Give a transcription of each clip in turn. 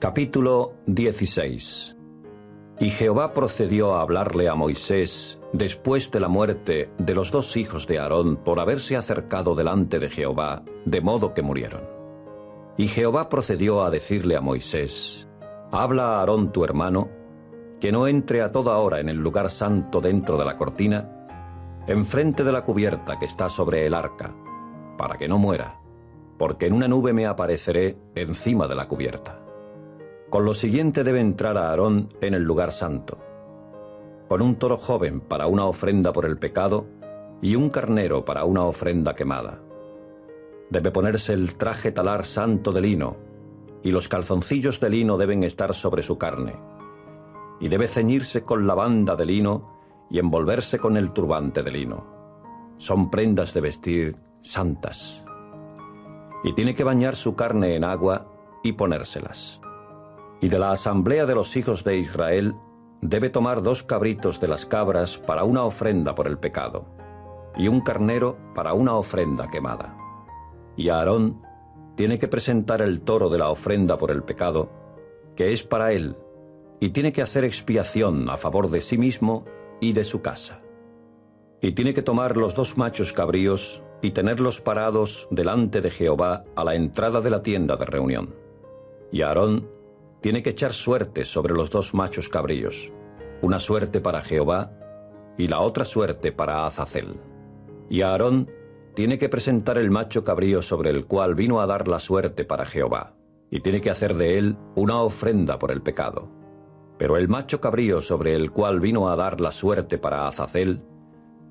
Capítulo 16. Y Jehová procedió a hablarle a Moisés después de la muerte de los dos hijos de Aarón por haberse acercado delante de Jehová, de modo que murieron. Y Jehová procedió a decirle a Moisés: Habla a Aarón tu hermano, que no entre a toda hora en el lugar santo dentro de la cortina, enfrente de la cubierta que está sobre el arca, para que no muera, porque en una nube me apareceré encima de la cubierta. Con lo siguiente debe entrar a Aarón en el lugar santo, con un toro joven para una ofrenda por el pecado y un carnero para una ofrenda quemada. Debe ponerse el traje talar santo de lino, y los calzoncillos de lino deben estar sobre su carne, y debe ceñirse con la banda de lino y envolverse con el turbante de lino. Son prendas de vestir santas. Y tiene que bañar su carne en agua y ponérselas. Y de la asamblea de los hijos de Israel debe tomar 2 cabritos de las cabras para una ofrenda por el pecado, y un carnero para una ofrenda quemada. Y Aarón tiene que presentar el toro de la ofrenda por el pecado, que es para él, y tiene que hacer expiación a favor de sí mismo y de su casa. Y tiene que tomar los 2 machos cabríos y tenerlos parados delante de Jehová a la entrada de la tienda de reunión. Y Aarón tiene que echar suerte sobre los 2 machos cabríos, una suerte para Jehová y la otra suerte para Azazel. Y Aarón tiene que presentar el macho cabrío sobre el cual vino a dar la suerte para Jehová, y tiene que hacer de él una ofrenda por el pecado. Pero el macho cabrío sobre el cual vino a dar la suerte para Azazel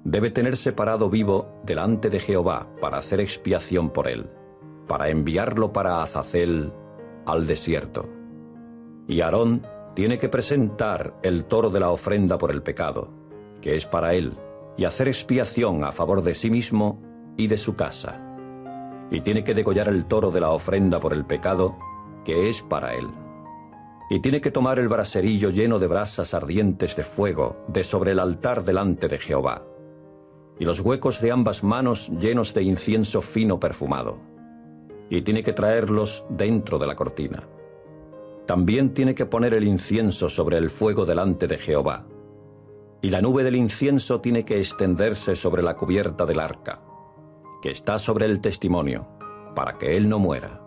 debe tener separado vivo delante de Jehová para hacer expiación por él, para enviarlo para Azazel al desierto. Y Aarón tiene que presentar el toro de la ofrenda por el pecado, que es para él, y hacer expiación a favor de sí mismo y de su casa. Y tiene que degollar el toro de la ofrenda por el pecado, que es para él. Y tiene que tomar el braserillo lleno de brasas ardientes de fuego de sobre el altar delante de Jehová, y los huecos de ambas manos llenos de incienso fino perfumado, y tiene que traerlos dentro de la cortina. También tiene que poner el incienso sobre el fuego delante de Jehová, y la nube del incienso tiene que extenderse sobre la cubierta del arca, que está sobre el testimonio, para que él no muera.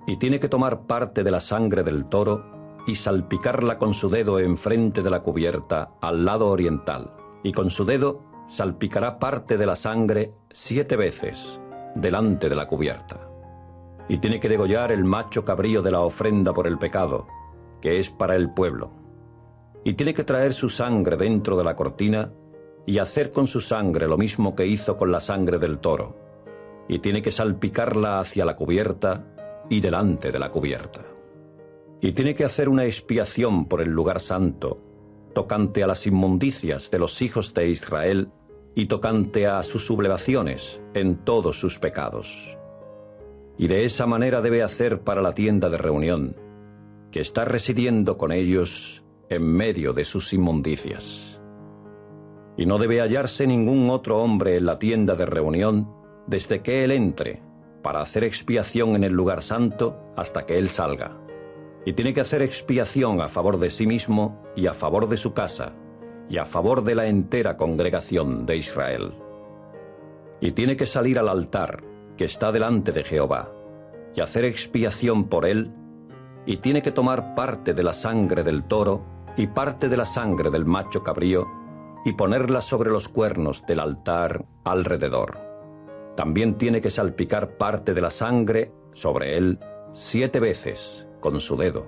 Y tiene que tomar parte de la sangre del toro y salpicarla con su dedo enfrente de la cubierta al lado oriental, y con su dedo salpicará parte de la sangre 7 veces delante de la cubierta. Y tiene que degollar el macho cabrío de la ofrenda por el pecado, que es para el pueblo. Y tiene que traer su sangre dentro de la cortina y hacer con su sangre lo mismo que hizo con la sangre del toro. Y tiene que salpicarla hacia la cubierta y delante de la cubierta. Y tiene que hacer una expiación por el lugar santo, tocante a las inmundicias de los hijos de Israel y tocante a sus sublevaciones en todos sus pecados. Y de esa manera debe hacer para la tienda de reunión, que está residiendo con ellos en medio de sus inmundicias. Y no debe hallarse ningún otro hombre en la tienda de reunión desde que él entre, para hacer expiación en el lugar santo hasta que él salga. Y tiene que hacer expiación a favor de sí mismo y a favor de su casa, y a favor de la entera congregación de Israel. Y tiene que salir al altar, que está delante de Jehová, y hacer expiación por él, y tiene que tomar parte de la sangre del toro y parte de la sangre del macho cabrío, y ponerla sobre los cuernos del altar alrededor. También tiene que salpicar parte de la sangre sobre él 7 veces con su dedo,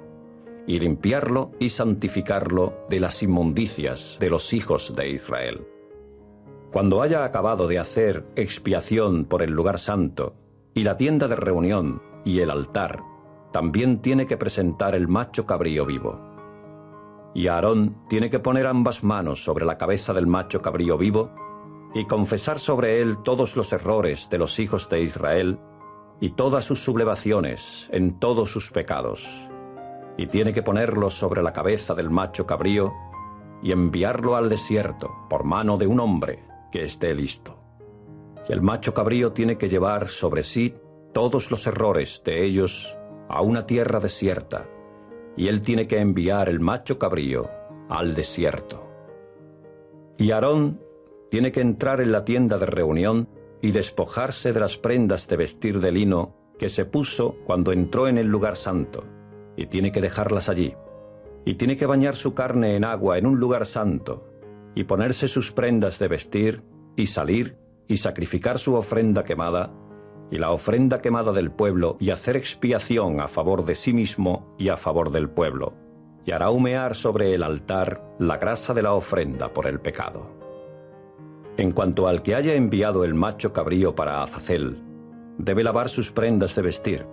y limpiarlo y santificarlo de las inmundicias de los hijos de Israel. Cuando haya acabado de hacer expiación por el lugar santo, y la tienda de reunión y el altar, también tiene que presentar el macho cabrío vivo. Y Aarón tiene que poner ambas manos sobre la cabeza del macho cabrío vivo, y confesar sobre él todos los errores de los hijos de Israel, y todas sus sublevaciones en todos sus pecados. Y tiene que ponerlos sobre la cabeza del macho cabrío, y enviarlo al desierto por mano de un hombre que esté listo. Y el macho cabrío tiene que llevar sobre sí todos los errores de ellos a una tierra desierta, y él tiene que enviar el macho cabrío al desierto. Y Aarón tiene que entrar en la tienda de reunión y despojarse de las prendas de vestir de lino que se puso cuando entró en el lugar santo, y tiene que dejarlas allí. Y tiene que bañar su carne en agua en un lugar santo, y ponerse sus prendas de vestir, y salir, y sacrificar su ofrenda quemada, y la ofrenda quemada del pueblo, y hacer expiación a favor de sí mismo y a favor del pueblo, y hará humear sobre el altar la grasa de la ofrenda por el pecado. En cuanto al que haya enviado el macho cabrío para Azazel, debe lavar sus prendas de vestir,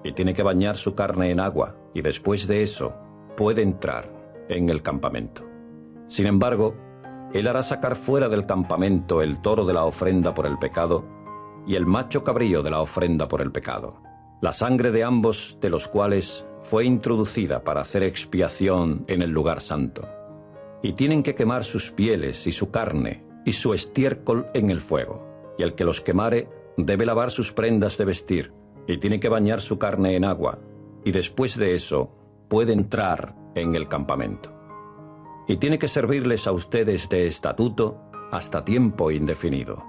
y tiene que bañar su carne en agua, y después de eso puede entrar en el campamento. Sin embargo, él hará sacar fuera del campamento el toro de la ofrenda por el pecado y el macho cabrío de la ofrenda por el pecado, la sangre de ambos de los cuales fue introducida para hacer expiación en el lugar santo. Y tienen que quemar sus pieles y su carne y su estiércol en el fuego. Y el que los quemare debe lavar sus prendas de vestir y tiene que bañar su carne en agua, y después de eso puede entrar en el campamento. Y tiene que servirles a ustedes de estatuto hasta tiempo indefinido.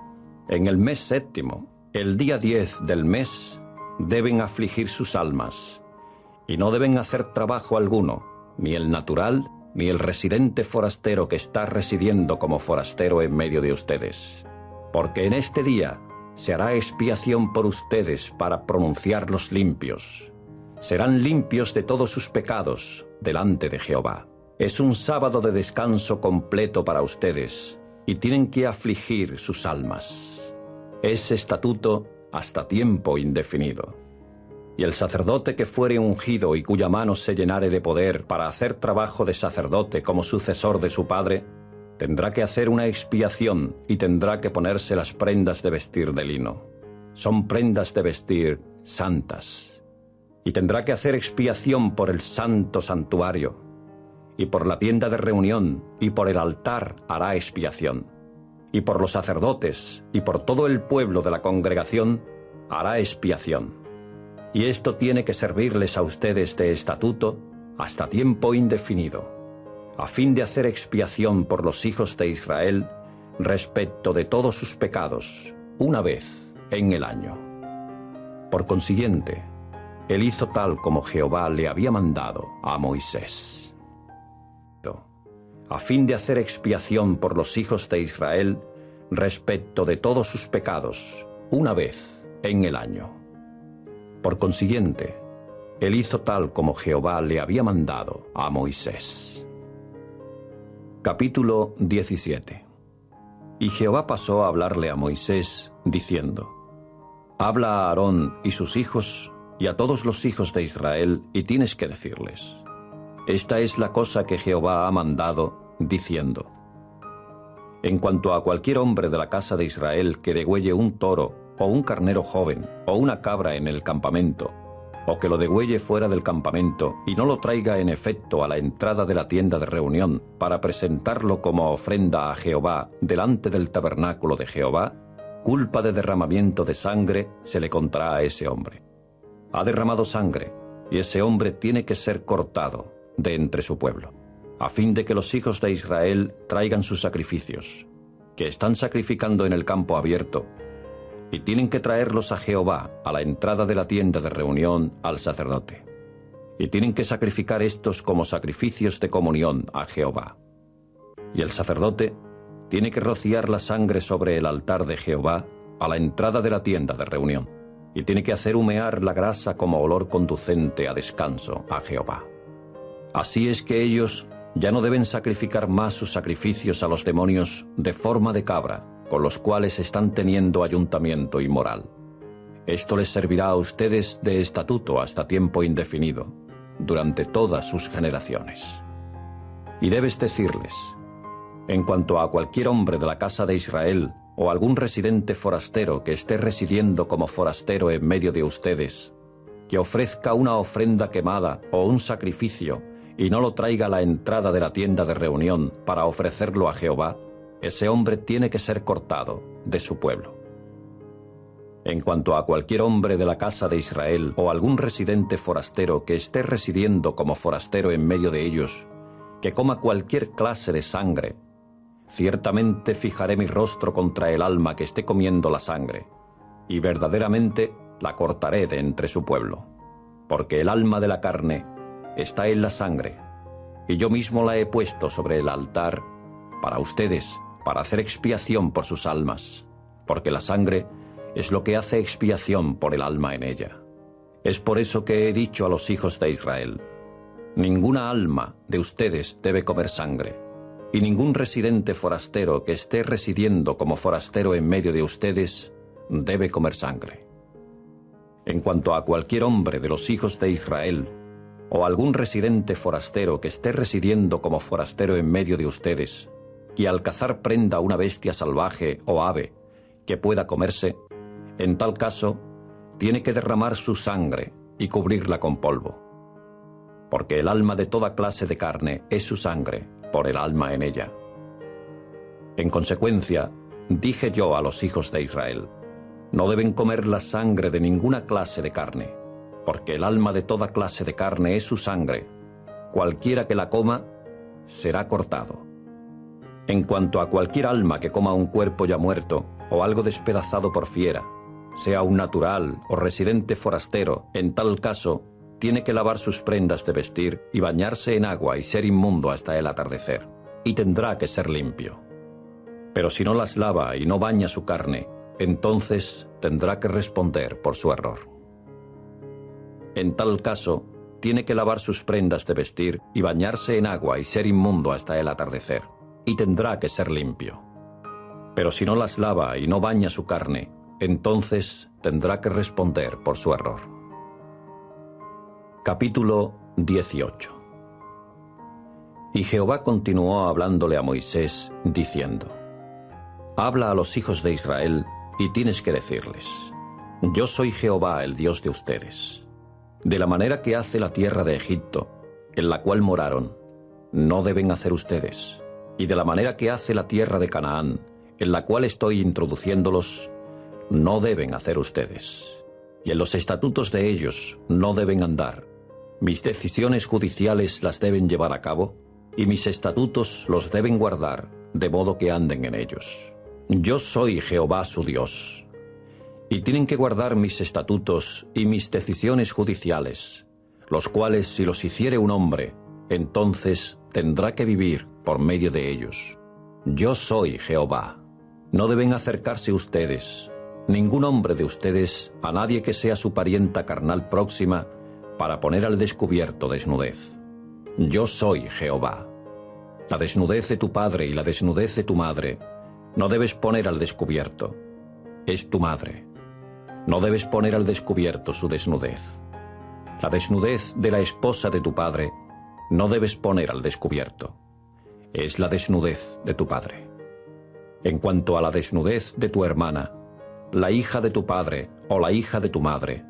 En el mes séptimo, el día 10 del mes, deben afligir sus almas, y no deben hacer trabajo alguno, ni el natural, ni el residente forastero que está residiendo como forastero en medio de ustedes. Porque en este día se hará expiación por ustedes para pronunciarlos limpios. Serán limpios de todos sus pecados delante de Jehová. Es un sábado de descanso completo para ustedes, y tienen que afligir sus almas. Es estatuto hasta tiempo indefinido. Y el sacerdote que fuere ungido y cuya mano se llenare de poder para hacer trabajo de sacerdote como sucesor de su padre, tendrá que hacer una expiación y tendrá que ponerse las prendas de vestir de lino. Son prendas de vestir santas. Y tendrá que hacer expiación por el santo santuario, y por la tienda de reunión, y por el altar hará expiación. Y por los sacerdotes, y por todo el pueblo de la congregación, hará expiación. Y esto tiene que servirles a ustedes de estatuto hasta tiempo indefinido, a fin de hacer expiación por los hijos de Israel respecto de todos sus pecados, una vez en el año. Por consiguiente, él hizo tal como Jehová le había mandado a Moisés, a fin de hacer expiación por los hijos de Israel respecto de todos sus pecados, una vez en el año. Por consiguiente, él hizo tal como Jehová le había mandado a Moisés. Capítulo 17. Y Jehová pasó a hablarle a Moisés, diciendo: Habla a Aarón y sus hijos y a todos los hijos de Israel, y tienes que decirles: Esta es la cosa que Jehová ha mandado, diciendo: En cuanto a cualquier hombre de la casa de Israel que degüelle un toro, o un carnero joven, o una cabra en el campamento, o que lo degüelle fuera del campamento, y no lo traiga en efecto a la entrada de la tienda de reunión, para presentarlo como ofrenda a Jehová delante del tabernáculo de Jehová, culpa de derramamiento de sangre se le contará a ese hombre. Ha derramado sangre, y ese hombre tiene que ser cortado de entre su pueblo, a fin de que los hijos de Israel traigan sus sacrificios, que están sacrificando en el campo abierto, y tienen que traerlos a Jehová a la entrada de la tienda de reunión al sacerdote. Y tienen que sacrificar estos como sacrificios de comunión a Jehová. Y el sacerdote tiene que rociar la sangre sobre el altar de Jehová a la entrada de la tienda de reunión, y tiene que hacer humear la grasa como olor conducente a descanso a Jehová. Así es que ellos ya no deben sacrificar más sus sacrificios a los demonios de forma de cabra, con los cuales están teniendo ayuntamiento inmoral. Esto les servirá a ustedes de estatuto hasta tiempo indefinido, durante todas sus generaciones. Y debes decirles: En cuanto a cualquier hombre de la casa de Israel, o algún residente forastero que esté residiendo como forastero en medio de ustedes, que ofrezca una ofrenda quemada o un sacrificio, y no lo traiga a la entrada de la tienda de reunión para ofrecerlo a Jehová, ese hombre tiene que ser cortado de su pueblo. En cuanto a cualquier hombre de la casa de Israel o algún residente forastero que esté residiendo como forastero en medio de ellos, que coma cualquier clase de sangre, ciertamente fijaré mi rostro contra el alma que esté comiendo la sangre, y verdaderamente la cortaré de entre su pueblo. Porque el alma de la carne está en la sangre, y yo mismo la he puesto sobre el altar para ustedes, para hacer expiación por sus almas, porque la sangre es lo que hace expiación por el alma en ella. Es por eso que he dicho a los hijos de Israel: ninguna alma de ustedes debe comer sangre, y ningún residente forastero que esté residiendo como forastero en medio de ustedes debe comer sangre. En cuanto a cualquier hombre de los hijos de Israel, o algún residente forastero que esté residiendo como forastero en medio de ustedes, y al cazar prenda una bestia salvaje o ave que pueda comerse, en tal caso tiene que derramar su sangre y cubrirla con polvo. Porque el alma de toda clase de carne es su sangre, por el alma en ella. En consecuencia, dije yo a los hijos de Israel: no deben comer la sangre de ninguna clase de carne, porque el alma de toda clase de carne es su sangre. Cualquiera que la coma, será cortado. En cuanto a cualquier alma que coma un cuerpo ya muerto, o algo despedazado por fiera, sea un natural o residente forastero, en tal caso, tiene que lavar sus prendas de vestir y bañarse en agua y ser inmundo hasta el atardecer, y tendrá que ser limpio. Pero si no las lava y no baña su carne, entonces tendrá que responder por su error. En tal caso, tiene que lavar sus prendas de vestir y bañarse en agua y ser inmundo hasta el atardecer, y tendrá que ser limpio. Pero si no las lava y no baña su carne, entonces tendrá que responder por su error. Capítulo 18. Y Jehová continuó hablándole a Moisés, diciendo: habla a los hijos de Israel, y tienes que decirles: yo soy Jehová, el Dios de ustedes. De la manera que hace la tierra de Egipto, en la cual moraron, no deben hacer ustedes. Y de la manera que hace la tierra de Canaán, en la cual estoy introduciéndolos, no deben hacer ustedes. Y en los estatutos de ellos no deben andar. Mis decisiones judiciales las deben llevar a cabo, y mis estatutos los deben guardar, de modo que anden en ellos. Yo soy Jehová su Dios. Y tienen que guardar mis estatutos y mis decisiones judiciales, los cuales si los hiciere un hombre, entonces tendrá que vivir por medio de ellos. Yo soy Jehová. No deben acercarse ustedes, ningún hombre de ustedes, a nadie que sea su parienta carnal próxima, para poner al descubierto desnudez. Yo soy Jehová. La desnudez de tu padre y la desnudez de tu madre no debes poner al descubierto. Es tu madre. No debes poner al descubierto su desnudez. La desnudez de la esposa de tu padre no debes poner al descubierto. Es la desnudez de tu padre. En cuanto a la desnudez de tu hermana, la hija de tu padre o la hija de tu madre,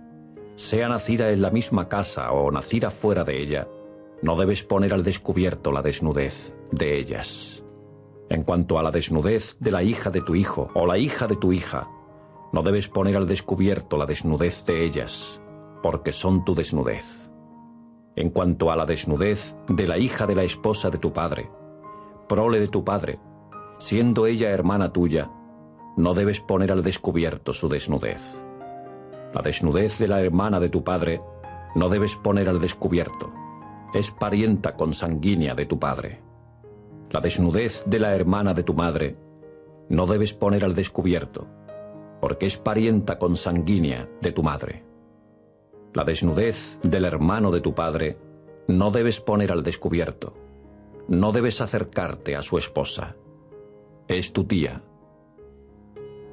sea nacida en la misma casa o nacida fuera de ella, no debes poner al descubierto la desnudez de ellas. En cuanto a la desnudez de la hija de tu hijo o la hija de tu hija, no debes poner al descubierto la desnudez de ellas, porque son tu desnudez. En cuanto a la desnudez de la hija de la esposa de tu padre, prole de tu padre, siendo ella hermana tuya, no debes poner al descubierto su desnudez. La desnudez de la hermana de tu padre no debes poner al descubierto. Es parienta consanguínea de tu padre. La desnudez de la hermana de tu madre no debes poner al descubierto, porque es parienta consanguínea de tu madre. La desnudez del hermano de tu padre no debes poner al descubierto. No debes acercarte a su esposa. Es tu tía.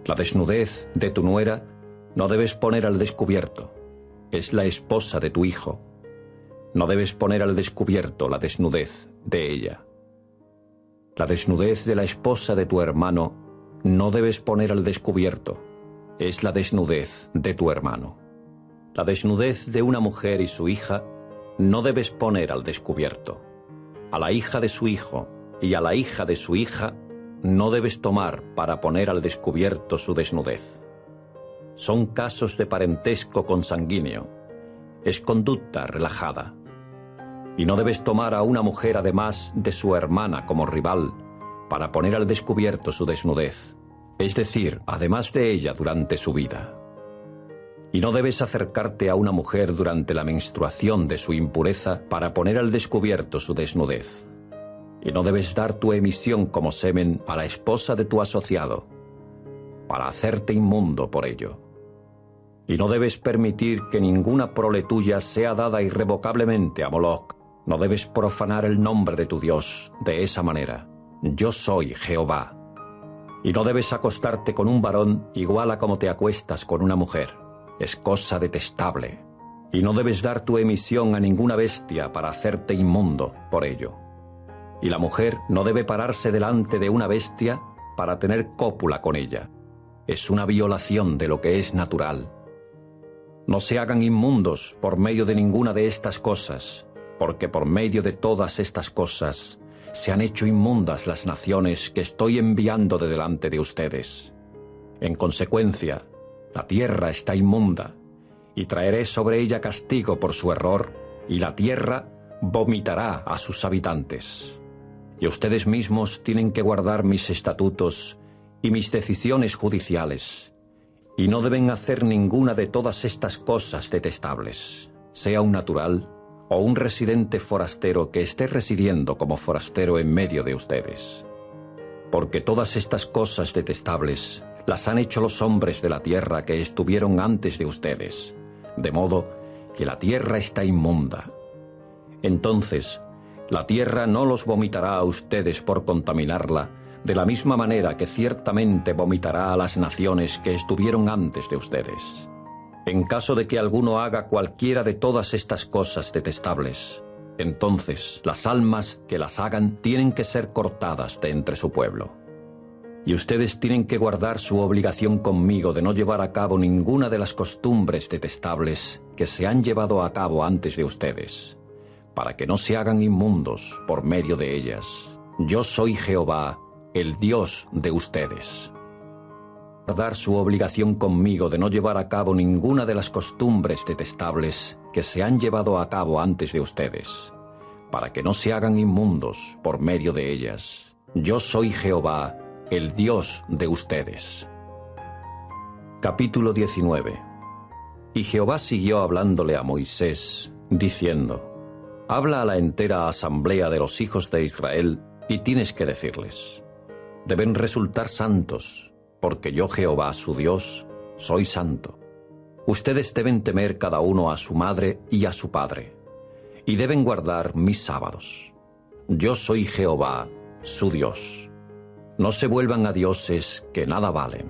La desnudez de tu nuera no debes poner al descubierto. Es la esposa de tu hijo. No debes poner al descubierto la desnudez de ella. La desnudez de la esposa de tu hermano no debes poner al descubierto. Es la desnudez de tu hermano. La desnudez de una mujer y su hija no debes poner al descubierto. A la hija de su hijo y a la hija de su hija no debes tomar para poner al descubierto su desnudez. Son casos de parentesco consanguíneo. Es conducta relajada. Y no debes tomar a una mujer además de su hermana como rival para poner al descubierto su desnudez, es decir, además de ella durante su vida. Y no debes acercarte a una mujer durante la menstruación de su impureza para poner al descubierto su desnudez. Y no debes dar tu emisión como semen a la esposa de tu asociado, para hacerte inmundo por ello. Y no debes permitir que ninguna prole tuya sea dada irrevocablemente a Moloch. No debes profanar el nombre de tu Dios de esa manera. Yo soy Jehová. Y no debes acostarte con un varón igual a como te acuestas con una mujer. Es cosa detestable. Y no debes dar tu emisión a ninguna bestia para hacerte inmundo por ello. Y la mujer no debe pararse delante de una bestia para tener cópula con ella. Es una violación de lo que es natural. No se hagan inmundos por medio de ninguna de estas cosas, porque por medio de todas estas cosas se han hecho inmundas las naciones que estoy enviando de delante de ustedes. En consecuencia, la tierra está inmunda, y traeré sobre ella castigo por su error, y la tierra vomitará a sus habitantes. Y ustedes mismos tienen que guardar mis estatutos y mis decisiones judiciales, y no deben hacer ninguna de todas estas cosas detestables, sea un natural o un residente forastero que esté residiendo como forastero en medio de ustedes. Porque todas estas cosas detestables las han hecho los hombres de la tierra que estuvieron antes de ustedes, de modo que la tierra está inmunda. Entonces, la tierra no los vomitará a ustedes por contaminarla, de la misma manera que ciertamente vomitará a las naciones que estuvieron antes de ustedes. En caso de que alguno haga cualquiera de todas estas cosas detestables, entonces las almas que las hagan tienen que ser cortadas de entre su pueblo. Y ustedes tienen que guardar su obligación conmigo de no llevar a cabo ninguna de las costumbres detestables que se han llevado a cabo antes de ustedes, para que no se hagan inmundos por medio de ellas. Yo soy Jehová, el Dios de ustedes. Guardar su obligación conmigo de no llevar a cabo ninguna de las costumbres detestables que se han llevado a cabo antes de ustedes, para que no se hagan inmundos por medio de ellas. Yo soy Jehová, el Dios de ustedes. Capítulo 19. Y Jehová siguió hablándole a Moisés, diciendo: Habla a la entera asamblea de los hijos de Israel, y tienes que decirles: deben resultar santos, porque yo Jehová, su Dios, soy santo. Ustedes deben temer cada uno a su madre y a su padre, y deben guardar mis sábados. Yo soy Jehová, su Dios. No se vuelvan a dioses que nada valen,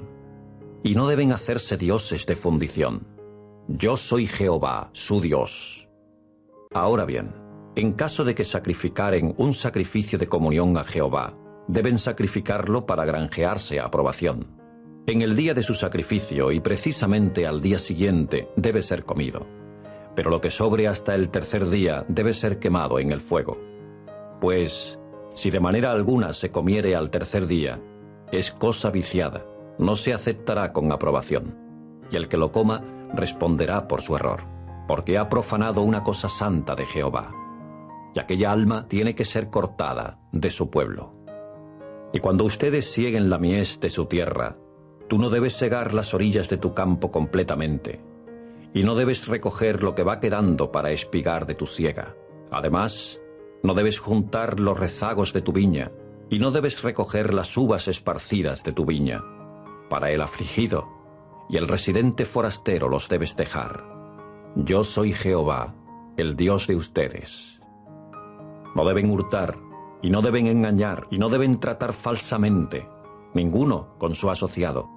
y no deben hacerse dioses de fundición. Yo soy Jehová, su Dios. Ahora bien, en caso de que sacrificaren un sacrificio de comunión a Jehová, deben sacrificarlo para granjearse aprobación. En el día de su sacrificio y precisamente al día siguiente debe ser comido, pero lo que sobre hasta el tercer día debe ser quemado en el fuego. Pues, si de manera alguna se comiere al tercer día, es cosa viciada, no se aceptará con aprobación, y el que lo coma responderá por su error, porque ha profanado una cosa santa de Jehová, y aquella alma tiene que ser cortada de su pueblo. Y cuando ustedes sieguen la mies de su tierra, tú no debes segar las orillas de tu campo completamente, y no debes recoger lo que va quedando para espigar de tu siega. Además, no debes juntar los rezagos de tu viña, y no debes recoger las uvas esparcidas de tu viña. Para el afligido y el residente forastero los debes dejar. Yo soy Jehová, el Dios de ustedes. No deben hurtar, y no deben engañar, y no deben tratar falsamente, ninguno con su asociado,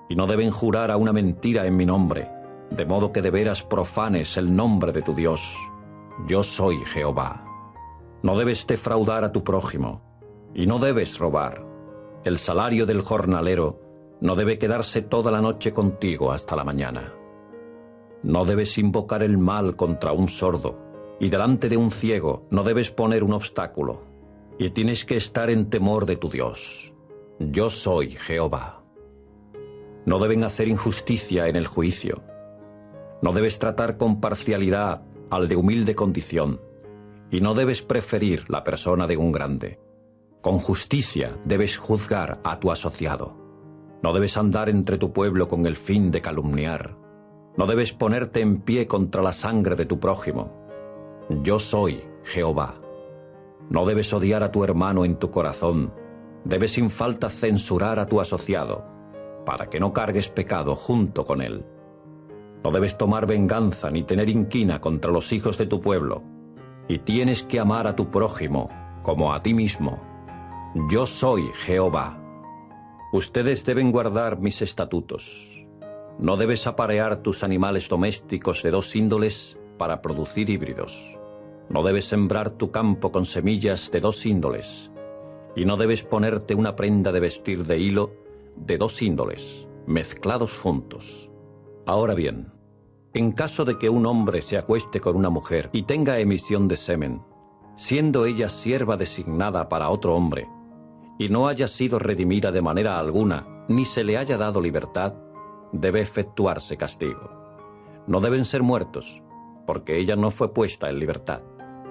y no deben jurar a una mentira en mi nombre, de modo que de veras profanes el nombre de tu Dios. Yo soy Jehová. No debes defraudar a tu prójimo, y no debes robar. El salario del jornalero no debe quedarse toda la noche contigo hasta la mañana. No debes invocar el mal contra un sordo, y delante de un ciego no debes poner un obstáculo, y tienes que estar en temor de tu Dios. Yo soy Jehová. No deben hacer injusticia en el juicio. No debes tratar con parcialidad al de humilde condición, y no debes preferir la persona de un grande. Con justicia debes juzgar a tu asociado. No debes andar entre tu pueblo con el fin de calumniar. No debes ponerte en pie contra la sangre de tu prójimo. Yo soy Jehová. No debes odiar a tu hermano en tu corazón. Debes sin falta censurar a tu asociado, para que no cargues pecado junto con él. No debes tomar venganza ni tener inquina contra los hijos de tu pueblo, y tienes que amar a tu prójimo como a ti mismo. Yo soy Jehová. Ustedes deben guardar mis estatutos. No debes aparear tus animales domésticos de dos índoles para producir híbridos. No debes sembrar tu campo con semillas de dos índoles, y no debes ponerte una prenda de vestir de hilo de dos índoles, mezclados juntos. Ahora bien, en caso de que un hombre se acueste con una mujer y tenga emisión de semen, siendo ella sierva designada para otro hombre, y no haya sido redimida de manera alguna, ni se le haya dado libertad, debe efectuarse castigo. No deben ser muertos, porque ella no fue puesta en libertad.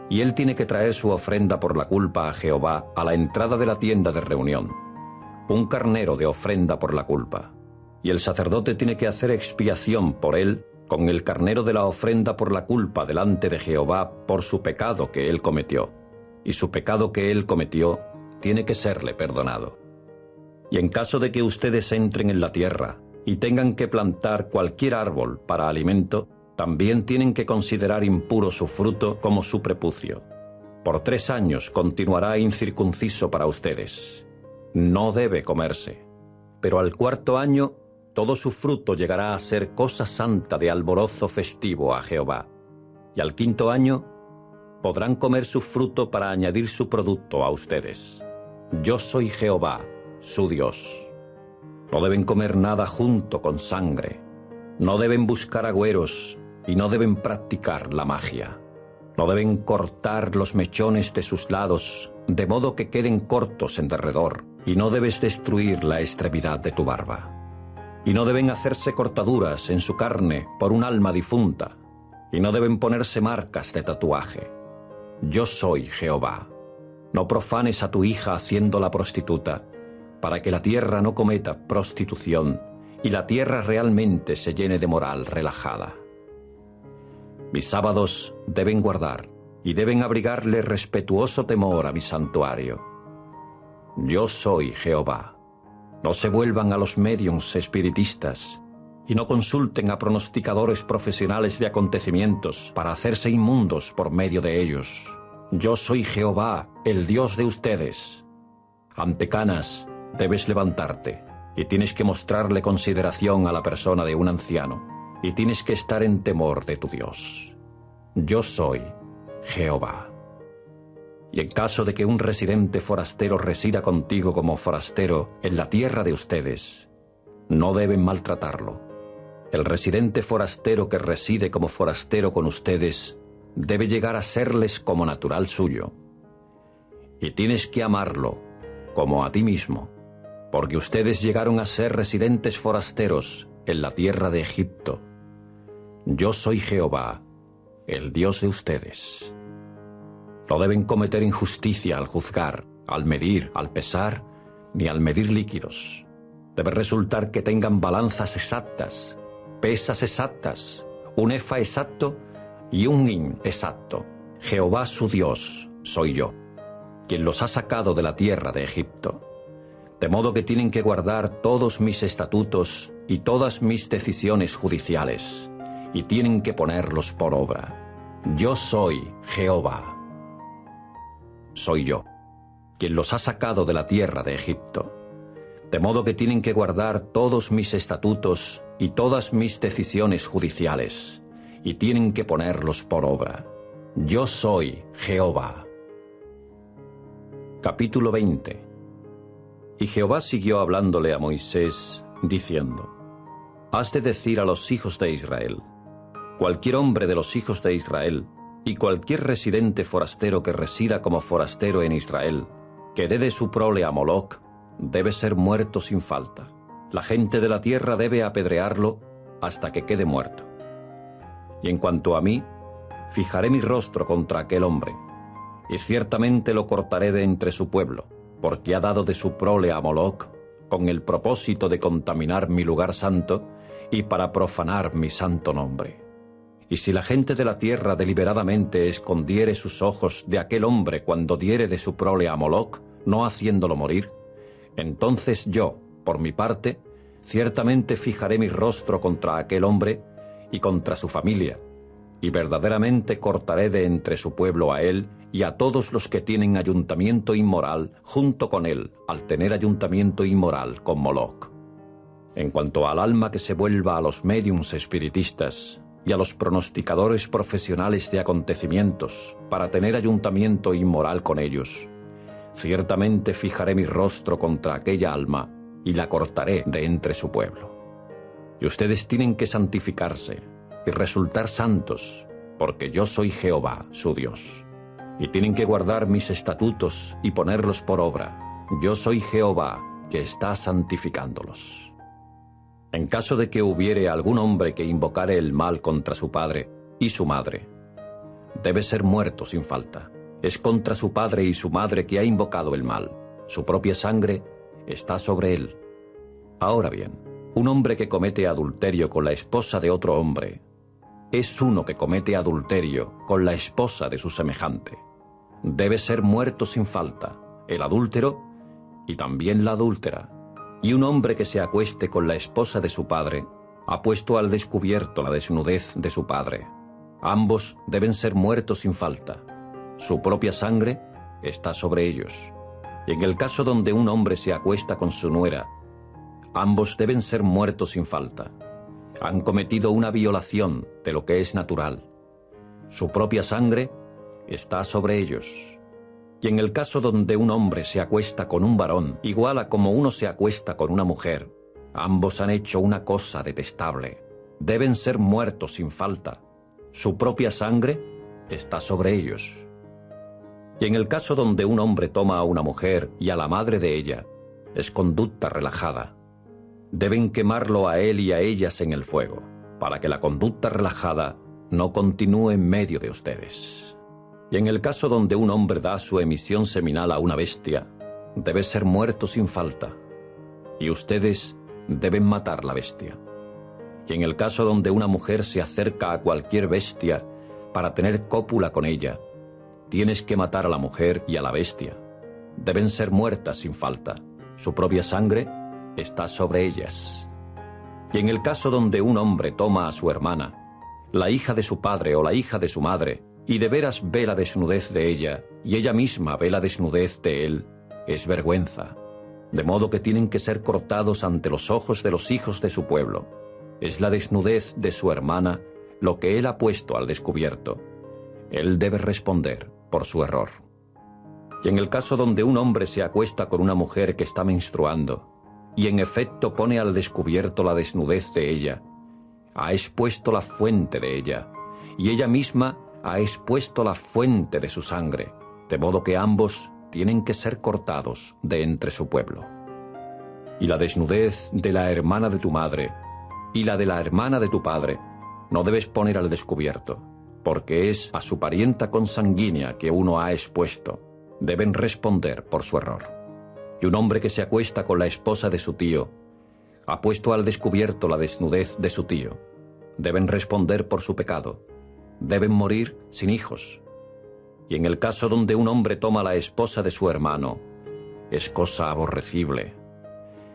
Y él tiene que traer su ofrenda por la culpa a Jehová a la entrada de la tienda de reunión, un carnero de ofrenda por la culpa. Y el sacerdote tiene que hacer expiación por él con el carnero de la ofrenda por la culpa delante de Jehová por su pecado que él cometió. Y su pecado que él cometió tiene que serle perdonado. Y en caso de que ustedes entren en la tierra y tengan que plantar cualquier árbol para alimento, también tienen que considerar impuro su fruto como su prepucio. Por 3 años continuará incircunciso para ustedes. No debe comerse. Pero al 4.º año, todo su fruto llegará a ser cosa santa de alborozo festivo a Jehová. Y al 5.º año, podrán comer su fruto para añadir su producto a ustedes. Yo soy Jehová, su Dios. No deben comer nada junto con sangre. No deben buscar agüeros y no deben practicar la magia. No deben cortar los mechones de sus lados, de modo que queden cortos en derredor, y no debes destruir la extremidad de tu barba. Y no deben hacerse cortaduras en su carne por un alma difunta, y no deben ponerse marcas de tatuaje. Yo soy Jehová. No profanes a tu hija haciéndola prostituta, para que la tierra no cometa prostitución, y la tierra realmente se llene de moral relajada. Mis sábados deben guardar, y deben abrigarle respetuoso temor a mi santuario. Yo soy Jehová. No se vuelvan a los médiums espiritistas, y no consulten a pronosticadores profesionales de acontecimientos para hacerse inmundos por medio de ellos. Yo soy Jehová, el Dios de ustedes. Ante canas debes levantarte, y tienes que mostrarle consideración a la persona de un anciano, y tienes que estar en temor de tu Dios. Yo soy Jehová. Y en caso de que un residente forastero resida contigo como forastero en la tierra de ustedes, no deben maltratarlo. El residente forastero que reside como forastero con ustedes debe llegar a serles como natural suyo. Y tienes que amarlo como a ti mismo, porque ustedes llegaron a ser residentes forasteros en la tierra de Egipto. Yo soy Jehová, el Dios de ustedes. No deben cometer injusticia al juzgar, al medir, al pesar, ni al medir líquidos. Debe resultar que tengan balanzas exactas, pesas exactas, un efa exacto y un hin exacto. Jehová su Dios soy yo, quien los ha sacado de la tierra de Egipto. De modo que tienen que guardar todos mis estatutos y todas mis decisiones judiciales, y tienen que ponerlos por obra. Yo soy Jehová. Soy yo, quien los ha sacado de la tierra de Egipto. De modo que tienen que guardar todos mis estatutos y todas mis decisiones judiciales, y tienen que ponerlos por obra. Yo soy Jehová. Capítulo 20. Y Jehová siguió hablándole a Moisés, diciendo: Has de decir a los hijos de Israel: cualquier hombre de los hijos de Israel, y cualquier residente forastero que resida como forastero en Israel, que dé de su prole a Moloc, debe ser muerto sin falta. La gente de la tierra debe apedrearlo hasta que quede muerto. Y en cuanto a mí, fijaré mi rostro contra aquel hombre, y ciertamente lo cortaré de entre su pueblo, porque ha dado de su prole a Moloc, con el propósito de contaminar mi lugar santo y para profanar mi santo nombre. Y si la gente de la tierra deliberadamente escondiere sus ojos de aquel hombre cuando diere de su prole a Moloc, no haciéndolo morir, entonces yo, por mi parte, ciertamente fijaré mi rostro contra aquel hombre y contra su familia, y verdaderamente cortaré de entre su pueblo a él y a todos los que tienen ayuntamiento inmoral junto con él, al tener ayuntamiento inmoral con Moloc. En cuanto al alma que se vuelva a los médiums espiritistas y a los pronosticadores profesionales de acontecimientos para tener ayuntamiento inmoral con ellos, ciertamente fijaré mi rostro contra aquella alma y la cortaré de entre su pueblo. Y ustedes tienen que santificarse y resultar santos, porque yo soy Jehová, su Dios. Y tienen que guardar mis estatutos y ponerlos por obra. Yo soy Jehová, que está santificándolos. En caso de que hubiere algún hombre que invocare el mal contra su padre y su madre, debe ser muerto sin falta. Es contra su padre y su madre que ha invocado el mal. Su propia sangre está sobre él. Ahora bien, un hombre que comete adulterio con la esposa de otro hombre es uno que comete adulterio con la esposa de su semejante. Debe ser muerto sin falta, el adúltero y también la adúltera. Y un hombre que se acueste con la esposa de su padre ha puesto al descubierto la desnudez de su padre. Ambos deben ser muertos sin falta. Su propia sangre está sobre ellos. Y en el caso donde un hombre se acuesta con su nuera, ambos deben ser muertos sin falta. Han cometido una violación de lo que es natural. Su propia sangre está sobre ellos. Y en el caso donde un hombre se acuesta con un varón, igual a como uno se acuesta con una mujer, ambos han hecho una cosa detestable. Deben ser muertos sin falta. Su propia sangre está sobre ellos. Y en el caso donde un hombre toma a una mujer y a la madre de ella, es conducta relajada. Deben quemarlo a él y a ellas en el fuego, para que la conducta relajada no continúe en medio de ustedes. Y en el caso donde un hombre da su emisión seminal a una bestia, debe ser muerto sin falta, y ustedes deben matar la bestia. Y en el caso donde una mujer se acerca a cualquier bestia para tener cópula con ella, tienes que matar a la mujer y a la bestia. Deben ser muertas sin falta. Su propia sangre está sobre ellas. Y en el caso donde un hombre toma a su hermana, la hija de su padre o la hija de su madre, y de veras ve la desnudez de ella, y ella misma ve la desnudez de él, es vergüenza. De modo que tienen que ser cortados ante los ojos de los hijos de su pueblo. Es la desnudez de su hermana lo que él ha puesto al descubierto. Él debe responder por su error. Y en el caso donde un hombre se acuesta con una mujer que está menstruando, y en efecto pone al descubierto la desnudez de ella, ha expuesto la fuente de ella, y ella misma ha expuesto la fuente de su sangre, de modo que ambos tienen que ser cortados de entre su pueblo. Y la desnudez de la hermana de tu madre y la de la hermana de tu padre no debes poner al descubierto, porque es a su parienta consanguínea que uno ha expuesto. Deben responder por su error. Y un hombre que se acuesta con la esposa de su tío ha puesto al descubierto la desnudez de su tío. Deben responder por su pecado. Deben morir sin hijos. Y en el caso donde un hombre toma la esposa de su hermano, es cosa aborrecible.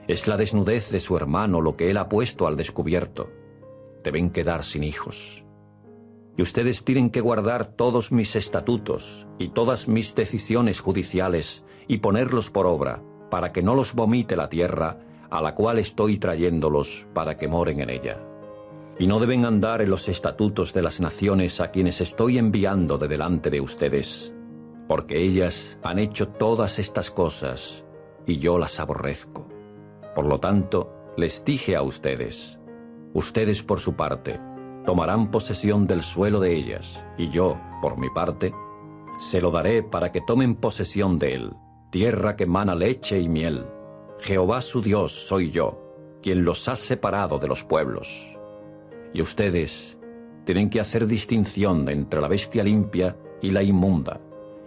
Es la desnudez de su hermano lo que él ha puesto al descubierto. Deben quedar sin hijos. Y ustedes tienen que guardar todos mis estatutos y todas mis decisiones judiciales y ponerlos por obra, para que no los vomite la tierra a la cual estoy trayéndolos para que moren en ella. Y no deben andar en los estatutos de las naciones a quienes estoy enviando de delante de ustedes, porque ellas han hecho todas estas cosas y yo las aborrezco. Por lo tanto, les dije a ustedes, ustedes por su parte tomarán posesión del suelo de ellas, y yo, por mi parte, se lo daré para que tomen posesión de él, tierra que mana leche y miel. Jehová su Dios soy yo, quien los ha separado de los pueblos. Y ustedes tienen que hacer distinción entre la bestia limpia y la inmunda,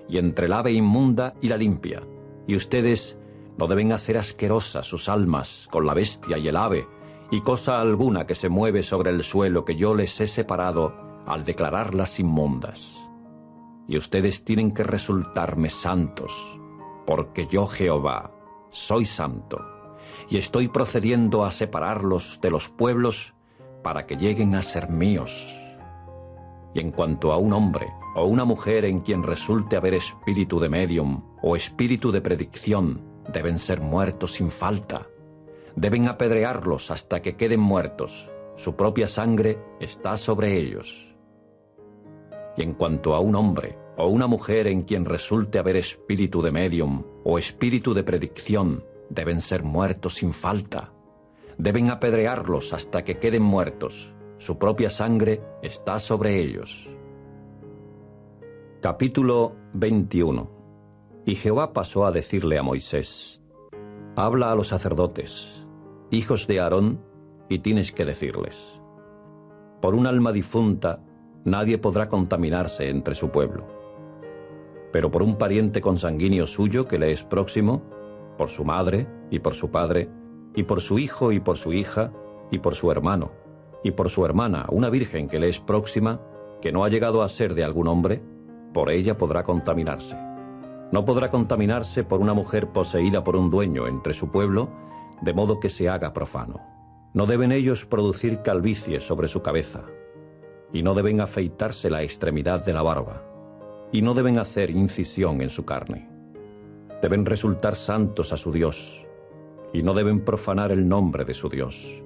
y entre el ave inmunda y la limpia. Y ustedes no deben hacer asquerosas sus almas con la bestia y el ave, y cosa alguna que se mueve sobre el suelo que yo les he separado al declararlas inmundas. Y ustedes tienen que resultarme santos, porque yo, Jehová, soy santo, y estoy procediendo a separarlos de los pueblos para que lleguen a ser míos. Y en cuanto a un hombre o una mujer en quien resulte haber espíritu de médium o espíritu de predicción, deben ser muertos sin falta. Deben apedrearlos hasta que queden muertos. Su propia sangre está sobre ellos. Y en cuanto a un hombre o una mujer en quien resulte haber espíritu de médium o espíritu de predicción, deben ser muertos sin falta. Deben apedrearlos hasta que queden muertos. Su propia sangre está sobre ellos. Capítulo 21. Y Jehová pasó a decirle a Moisés: habla a los sacerdotes, hijos de Aarón, y tienes que decirles: por un alma difunta nadie podrá contaminarse entre su pueblo. Pero por un pariente consanguíneo suyo que le es próximo, por su madre y por su padre, y por su hijo y por su hija, y por su hermano, y por su hermana, una virgen que le es próxima, que no ha llegado a ser de algún hombre, por ella podrá contaminarse. No podrá contaminarse por una mujer poseída por un dueño entre su pueblo, de modo que se haga profano. No deben ellos producir calvicie sobre su cabeza, y no deben afeitarse la extremidad de la barba, y no deben hacer incisión en su carne. Deben resultar santos a su Dios, y no deben profanar el nombre de su Dios,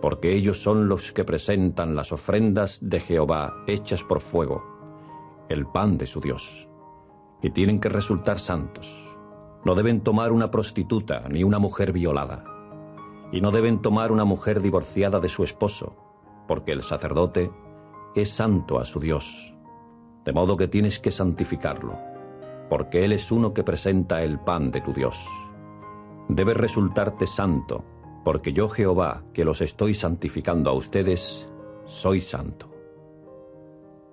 porque ellos son los que presentan las ofrendas de Jehová hechas por fuego, el pan de su Dios, y tienen que resultar santos. No deben tomar una prostituta ni una mujer violada, y no deben tomar una mujer divorciada de su esposo, porque el sacerdote es santo a su Dios, de modo que tienes que santificarlo, porque él es uno que presenta el pan de tu Dios. Debe resultarte santo, porque yo, Jehová, que los estoy santificando a ustedes, soy santo.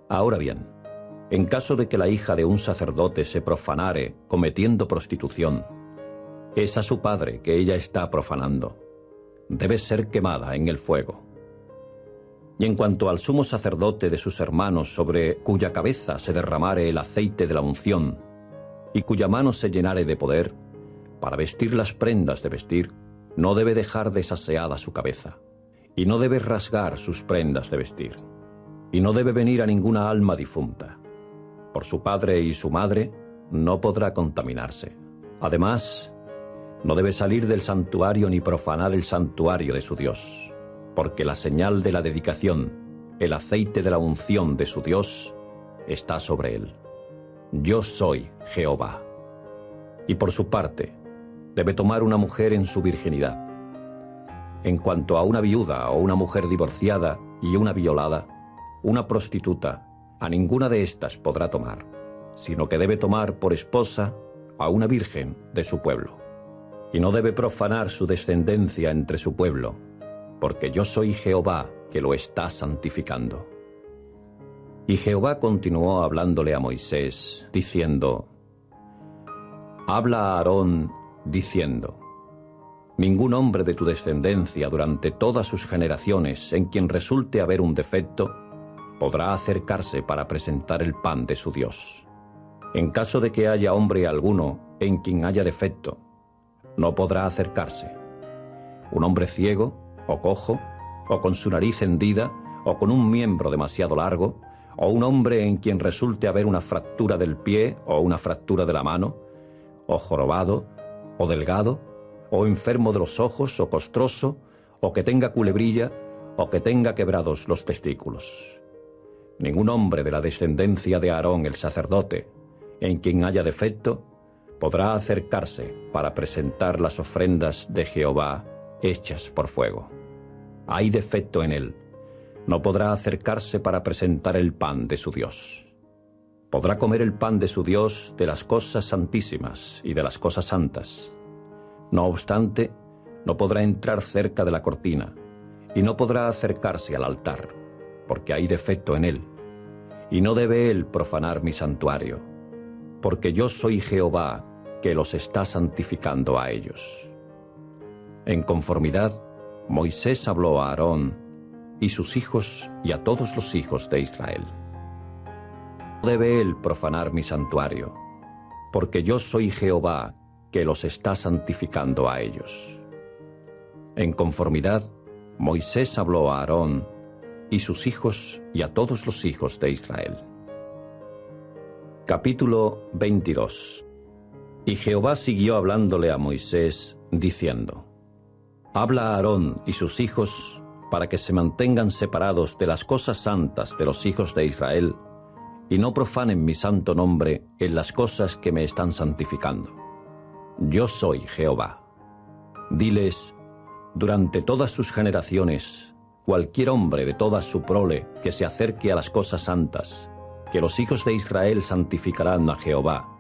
Ahora bien, en caso de que la hija de un sacerdote se profanare cometiendo prostitución, es a su padre que ella está profanando. Debe ser quemada en el fuego. Y en cuanto al sumo sacerdote de sus hermanos sobre cuya cabeza se derramare el aceite de la unción, y cuya mano se llenare de poder, para vestir las prendas de vestir, no debe dejar desaseada su cabeza, y no debe rasgar sus prendas de vestir, y no debe venir a ninguna alma difunta. Por su padre y su madre no podrá contaminarse. Además, no debe salir del santuario ni profanar el santuario de su Dios, porque la señal de la dedicación, el aceite de la unción de su Dios, está sobre él. Yo soy Jehová. Y por su parte, debe tomar una mujer en su virginidad. En cuanto a una viuda o una mujer divorciada y una violada, una prostituta, a ninguna de estas podrá tomar, sino que debe tomar por esposa a una virgen de su pueblo. Y no debe profanar su descendencia entre su pueblo, porque yo soy Jehová que lo está santificando. Y Jehová continuó hablándole a Moisés, diciendo: habla a Aarón, diciendo: ningún hombre de tu descendencia durante todas sus generaciones en quien resulte haber un defecto, podrá acercarse para presentar el pan de su Dios. En caso de que haya hombre alguno en quien haya defecto, no podrá acercarse. Un hombre ciego, o cojo, o con su nariz hendida, o con un miembro demasiado largo, o un hombre en quien resulte haber una fractura del pie o una fractura de la mano, o jorobado, o delgado, o enfermo de los ojos, o costroso, o que tenga culebrilla, o que tenga quebrados los testículos. Ningún hombre de la descendencia de Aarón el sacerdote, en quien haya defecto, podrá acercarse para presentar las ofrendas de Jehová hechas por fuego. Hay defecto en él, no podrá acercarse para presentar el pan de su Dios. Podrá comer el pan de su Dios de las cosas santísimas y de las cosas santas. No obstante, no podrá entrar cerca de la cortina, y no podrá acercarse al altar, porque hay defecto en él, y no debe él profanar mi santuario, porque yo soy Jehová, que los está santificando a ellos. En conformidad, Moisés habló a Aarón y sus hijos y a todos los hijos de Israel. No debe él profanar mi santuario, porque yo soy Jehová, que los está santificando a ellos. En conformidad, Moisés habló a Aarón y sus hijos y a todos los hijos de Israel. Capítulo 22. Y Jehová siguió hablándole a Moisés, diciendo: Habla a Aarón y sus hijos para que se mantengan separados de las cosas santas de los hijos de Israel, y no profanen mi santo nombre en las cosas que me están santificando. Yo soy Jehová. Diles: durante todas sus generaciones, cualquier hombre de toda su prole que se acerque a las cosas santas, que los hijos de Israel santificarán a Jehová,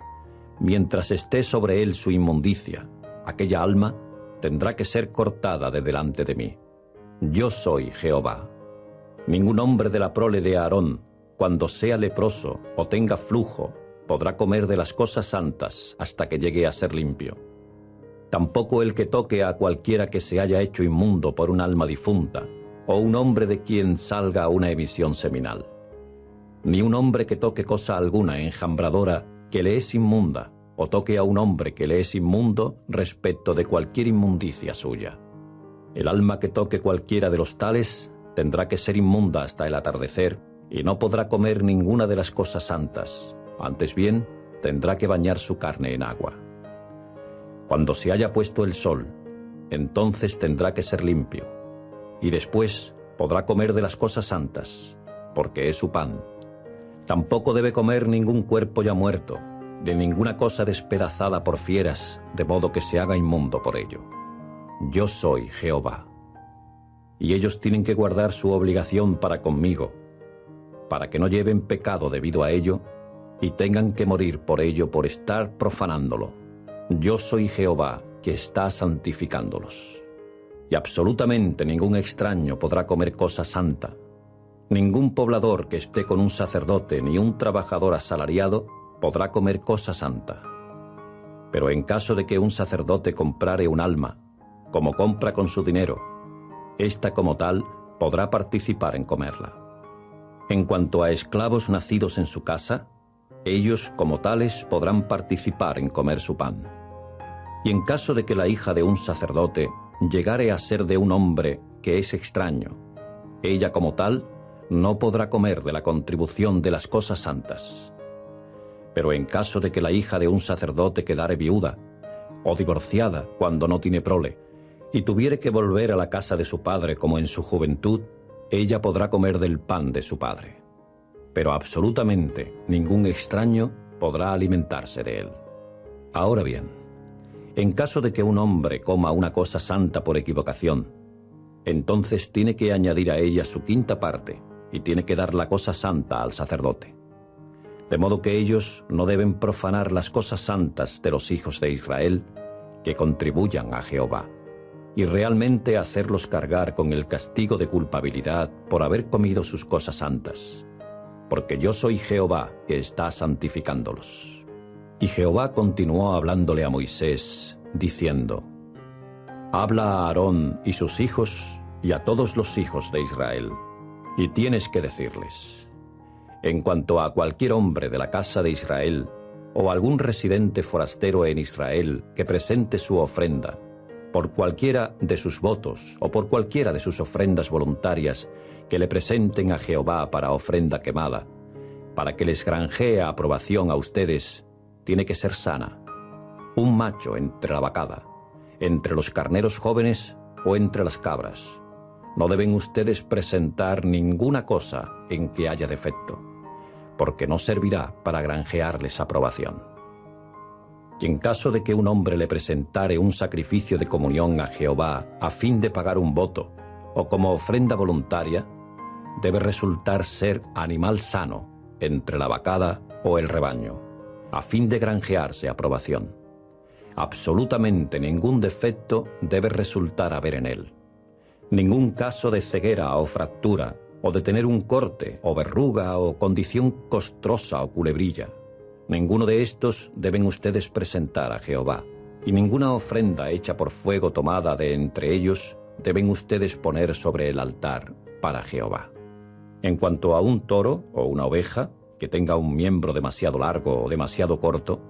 mientras esté sobre él su inmundicia, aquella alma tendrá que ser cortada de delante de mí. Yo soy Jehová. Ningún hombre de la prole de Aarón, cuando sea leproso o tenga flujo, podrá comer de las cosas santas hasta que llegue a ser limpio. Tampoco el que toque a cualquiera que se haya hecho inmundo por un alma difunta, o un hombre de quien salga una emisión seminal. Ni un hombre que toque cosa alguna enjambradora que le es inmunda, o toque a un hombre que le es inmundo respecto de cualquier inmundicia suya. El alma que toque cualquiera de los tales tendrá que ser inmunda hasta el atardecer, y no podrá comer ninguna de las cosas santas, antes bien tendrá que bañar su carne en agua. Cuando se haya puesto el sol, entonces tendrá que ser limpio, y después podrá comer de las cosas santas, porque es su pan. Tampoco debe comer ningún cuerpo ya muerto, de ninguna cosa despedazada por fieras, de modo que se haga inmundo por ello. Yo soy Jehová. Y ellos tienen que guardar su obligación para conmigo, para que no lleven pecado debido a ello, y tengan que morir por ello por estar profanándolo. Yo soy Jehová, que está santificándolos. Y absolutamente ningún extraño podrá comer cosa santa. Ningún poblador que esté con un sacerdote ni un trabajador asalariado podrá comer cosa santa. Pero en caso de que un sacerdote comprare un alma, como compra con su dinero, ésta como tal podrá participar en comerla. En cuanto a esclavos nacidos en su casa, ellos como tales podrán participar en comer su pan. Y en caso de que la hija de un sacerdote llegare a ser de un hombre que es extraño, ella como tal no podrá comer de la contribución de las cosas santas. Pero en caso de que la hija de un sacerdote quedare viuda o divorciada cuando no tiene prole, y tuviere que volver a la casa de su padre como en su juventud, ella podrá comer del pan de su padre. Pero absolutamente ningún extraño podrá alimentarse de él. Ahora bien, en caso de que un hombre coma una cosa santa por equivocación, entonces tiene que añadir a ella su quinta parte y tiene que dar la cosa santa al sacerdote. De modo que ellos no deben profanar las cosas santas de los hijos de Israel que contribuyan a Jehová, y realmente hacerlos cargar con el castigo de culpabilidad por haber comido sus cosas santas, porque yo soy Jehová que está santificándolos. Y Jehová continuó hablándole a Moisés, diciendo: Habla a Aarón y sus hijos y a todos los hijos de Israel, y tienes que decirles: en cuanto a cualquier hombre de la casa de Israel, o algún residente forastero en Israel que presente su ofrenda, por cualquiera de sus votos o por cualquiera de sus ofrendas voluntarias que le presenten a Jehová para ofrenda quemada, para que les granjee aprobación a ustedes, tiene que ser sana, un macho entre la vacada, entre los carneros jóvenes o entre las cabras. No deben ustedes presentar ninguna cosa en que haya defecto, porque no servirá para granjearles aprobación. Y en caso de que un hombre le presentare un sacrificio de comunión a Jehová a fin de pagar un voto, o como ofrenda voluntaria, debe resultar ser animal sano entre la vacada o el rebaño, a fin de granjearse aprobación. Absolutamente ningún defecto debe resultar haber en él. Ningún caso de ceguera o fractura, o de tener un corte, o verruga, o condición costrosa o culebrilla. Ninguno de estos deben ustedes presentar a Jehová, y ninguna ofrenda hecha por fuego tomada de entre ellos deben ustedes poner sobre el altar para Jehová. En cuanto a un toro o una oveja que tenga un miembro demasiado largo o demasiado corto,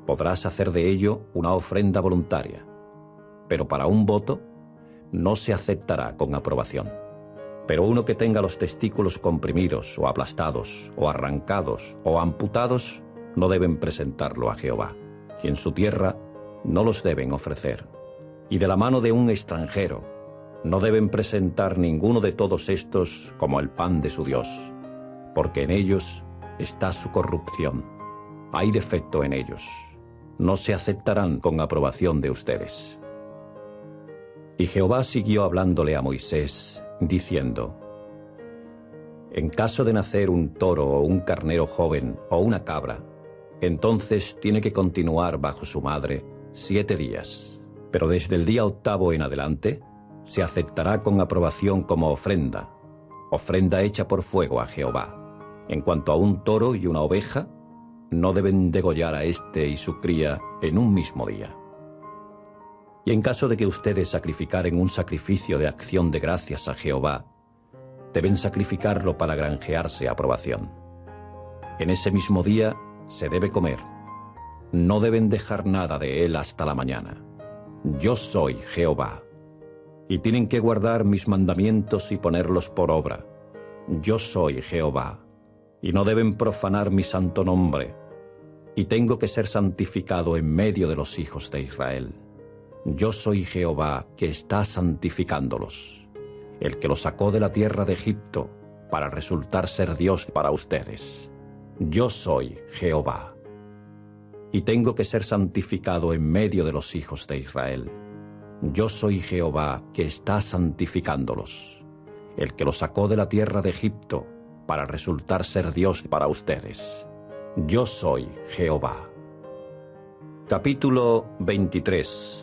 podrás hacer de ello una ofrenda voluntaria, pero para un voto no se aceptará con aprobación. Pero uno que tenga los testículos comprimidos o aplastados o arrancados o amputados no deben presentarlo a Jehová, y en su tierra no los deben ofrecer. Y de la mano de un extranjero no deben presentar ninguno de todos estos como el pan de su Dios, porque en ellos está su corrupción. Hay defecto en ellos. No se aceptarán con aprobación de ustedes. Y Jehová siguió hablándole a Moisés, diciendo: En caso de nacer un toro o un carnero joven o una cabra, entonces tiene que continuar bajo su madre 7 días. Pero desde el día 8º en adelante se aceptará con aprobación como ofrenda hecha por fuego a Jehová. En cuanto a un toro y una oveja, no deben degollar a éste y su cría en un mismo día. Y en caso de que ustedes sacrificaren un sacrificio de acción de gracias a Jehová, deben sacrificarlo para granjearse aprobación. En ese mismo día se debe comer. No deben dejar nada de él hasta la mañana. Yo soy Jehová. Y tienen que guardar mis mandamientos y ponerlos por obra. Yo soy Jehová. Y no deben profanar mi santo nombre. Y tengo que ser santificado en medio de los hijos de Israel. Yo soy Jehová que está santificándolos, el que los sacó de la tierra de Egipto para resultar ser Dios para ustedes. Yo soy Jehová. Y tengo que ser santificado en medio de los hijos de Israel. Yo soy Jehová que está santificándolos, el que los sacó de la tierra de Egipto para resultar ser Dios para ustedes. Yo soy Jehová. Capítulo 23.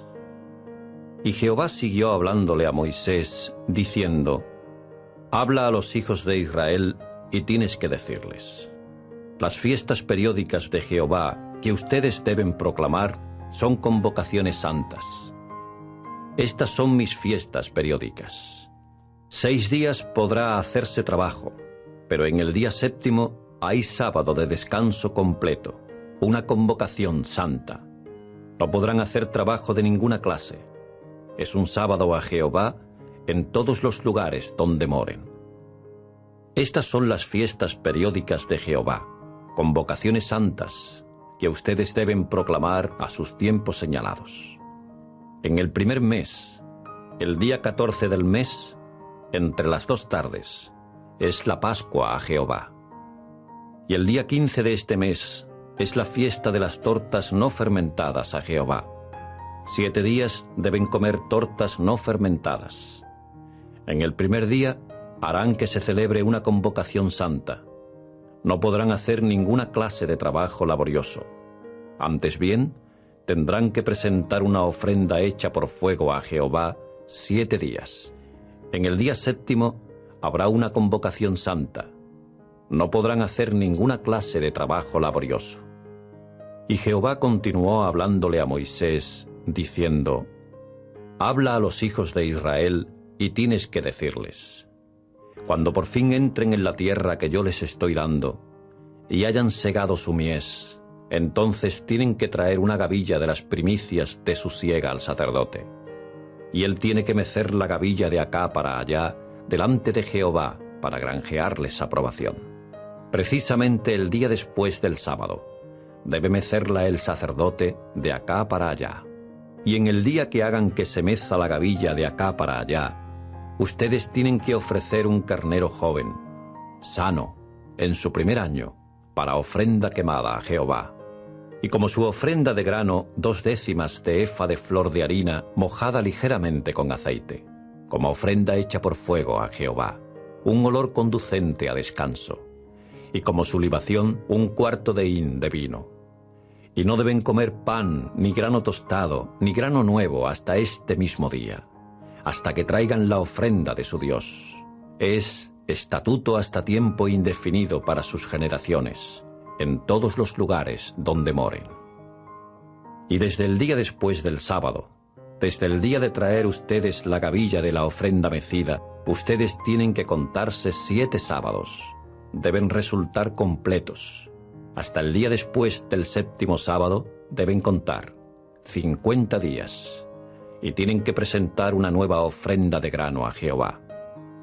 Y Jehová siguió hablándole a Moisés, diciendo: Habla a los hijos de Israel y tienes que decirles: Las fiestas periódicas de Jehová que ustedes deben proclamar son convocaciones santas. Estas son mis fiestas periódicas. 6 días podrá hacerse trabajo, pero en el día 7º hay sábado de descanso completo, una convocación santa. No podrán hacer trabajo de ninguna clase. Es un sábado a Jehová en todos los lugares donde moren. Estas son las fiestas periódicas de Jehová, convocaciones santas, que ustedes deben proclamar a sus tiempos señalados. En el primer mes, el día 14 del mes, entre las 2 tardes, es la Pascua a Jehová. Y el día 15 de este mes es la fiesta de las tortas no fermentadas a Jehová. 7 días deben comer tortas no fermentadas. En el primer día harán que se celebre una convocación santa. No podrán hacer ninguna clase de trabajo laborioso. Antes bien, tendrán que presentar una ofrenda hecha por fuego a Jehová 7 días. En el día 7º habrá una convocación santa. No podrán hacer ninguna clase de trabajo laborioso. Y Jehová continuó hablándole a Moisés, diciendo: Habla a los hijos de Israel y tienes que decirles: Cuando por fin entren en la tierra que yo les estoy dando, y hayan segado su mies, entonces tienen que traer una gavilla de las primicias de su siega al sacerdote. Y él tiene que mecer la gavilla de acá para allá, delante de Jehová, para granjearles aprobación. Precisamente el día después del sábado, debe mecerla el sacerdote de acá para allá. Y en el día que hagan que se meza la gavilla de acá para allá, ustedes tienen que ofrecer un carnero joven, sano, en su primer año, para ofrenda quemada a Jehová. Y como su ofrenda de grano, 2/10 de efa de flor de harina mojada ligeramente con aceite, como ofrenda hecha por fuego a Jehová, un olor conducente a descanso. Y como su libación, 1/4 de hin de vino. Y no deben comer pan, ni grano tostado, ni grano nuevo hasta este mismo día, hasta que traigan la ofrenda de su Dios. Es estatuto hasta tiempo indefinido para sus generaciones, en todos los lugares donde moren. Y desde el día después del sábado, desde el día de traer ustedes la gavilla de la ofrenda mecida, ustedes tienen que contarse 7 sábados. Deben resultar completos. Hasta el día después del 7º sábado deben contar 50 días. Y tienen que presentar una nueva ofrenda de grano a Jehová.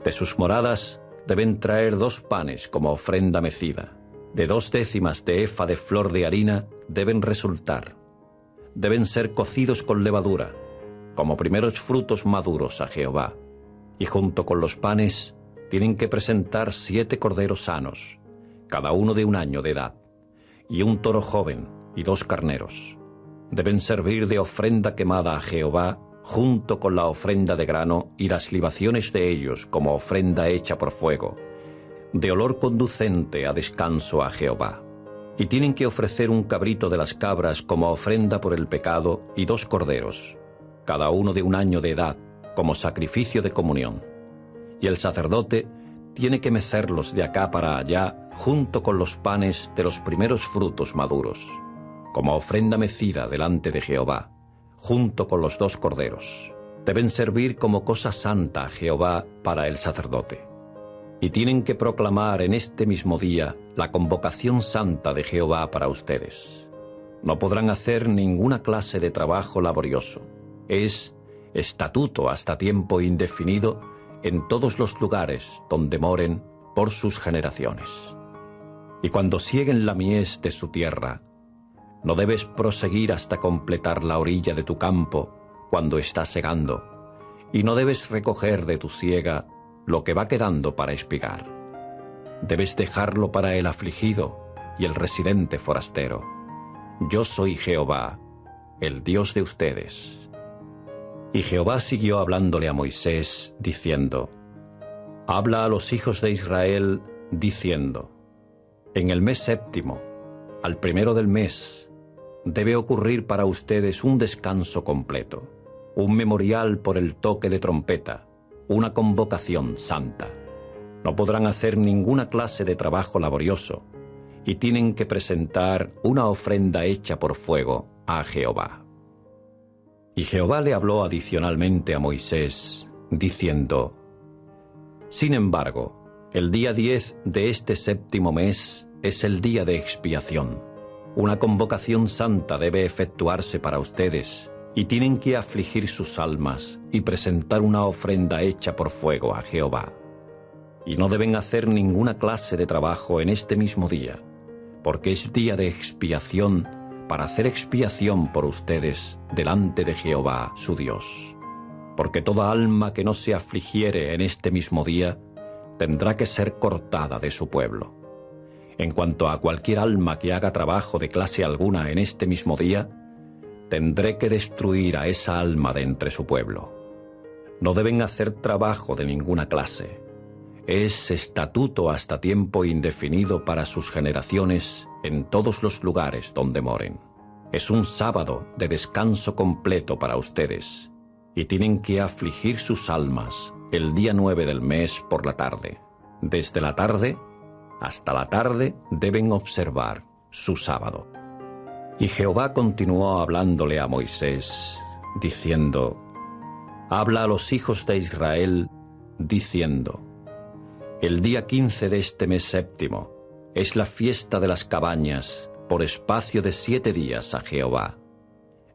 De sus moradas deben traer 2 panes como ofrenda mecida. De 2 décimas de efa de flor de harina deben resultar. Deben ser cocidos con levadura, como primeros frutos maduros a Jehová. Y junto con los panes tienen que presentar 7 corderos sanos, cada uno de 1 año de edad, y un toro joven y 2 carneros. Deben servir de ofrenda quemada a Jehová, junto con la ofrenda de grano y las libaciones de ellos como ofrenda hecha por fuego, de olor conducente a descanso a Jehová. Y tienen que ofrecer un cabrito de las cabras como ofrenda por el pecado y 2 corderos, cada uno de 1 año de edad, como sacrificio de comunión. Y el sacerdote tiene que mecerlos de acá para allá junto con los panes de los primeros frutos maduros, como ofrenda mecida delante de Jehová, junto con los 2 corderos. Deben servir como cosa santa a Jehová para el sacerdote. Y tienen que proclamar en este mismo día la convocación santa de Jehová para ustedes. No podrán hacer ninguna clase de trabajo laborioso. Es estatuto hasta tiempo indefinido en todos los lugares donde moren por sus generaciones. Y cuando sieguen la mies de su tierra, no debes proseguir hasta completar la orilla de tu campo cuando está segando, y no debes recoger de tu siega lo que va quedando para espigar. Debes dejarlo para el afligido y el residente forastero. Yo soy Jehová, el Dios de ustedes. Y Jehová siguió hablándole a Moisés, diciendo: Habla a los hijos de Israel, diciendo: En el mes 7º, al primero del mes, debe ocurrir para ustedes un descanso completo, un memorial por el toque de trompeta, una convocación santa. No podrán hacer ninguna clase de trabajo laborioso y tienen que presentar una ofrenda hecha por fuego a Jehová. Y Jehová le habló adicionalmente a Moisés, diciendo: Sin embargo, el día 10 de este 7º mes es el día de expiación. Una convocación santa debe efectuarse para ustedes, y tienen que afligir sus almas y presentar una ofrenda hecha por fuego a Jehová. Y no deben hacer ninguna clase de trabajo en este mismo día, porque es día de expiación para hacer expiación por ustedes delante de Jehová su Dios. Porque toda alma que no se afligiere en este mismo día tendrá que ser cortada de su pueblo. En cuanto a cualquier alma que haga trabajo de clase alguna en este mismo día, tendré que destruir a esa alma de entre su pueblo. No deben hacer trabajo de ninguna clase. Es estatuto hasta tiempo indefinido para sus generaciones en todos los lugares donde moren. Es un sábado de descanso completo para ustedes, y tienen que afligir sus almas el día 9 del mes por la tarde. Desde la tarde hasta la tarde deben observar su sábado. Y Jehová continuó hablándole a Moisés, diciendo: Habla a los hijos de Israel, diciendo: El día 15 de este mes 7º es la fiesta de las cabañas, por espacio de 7 días a Jehová.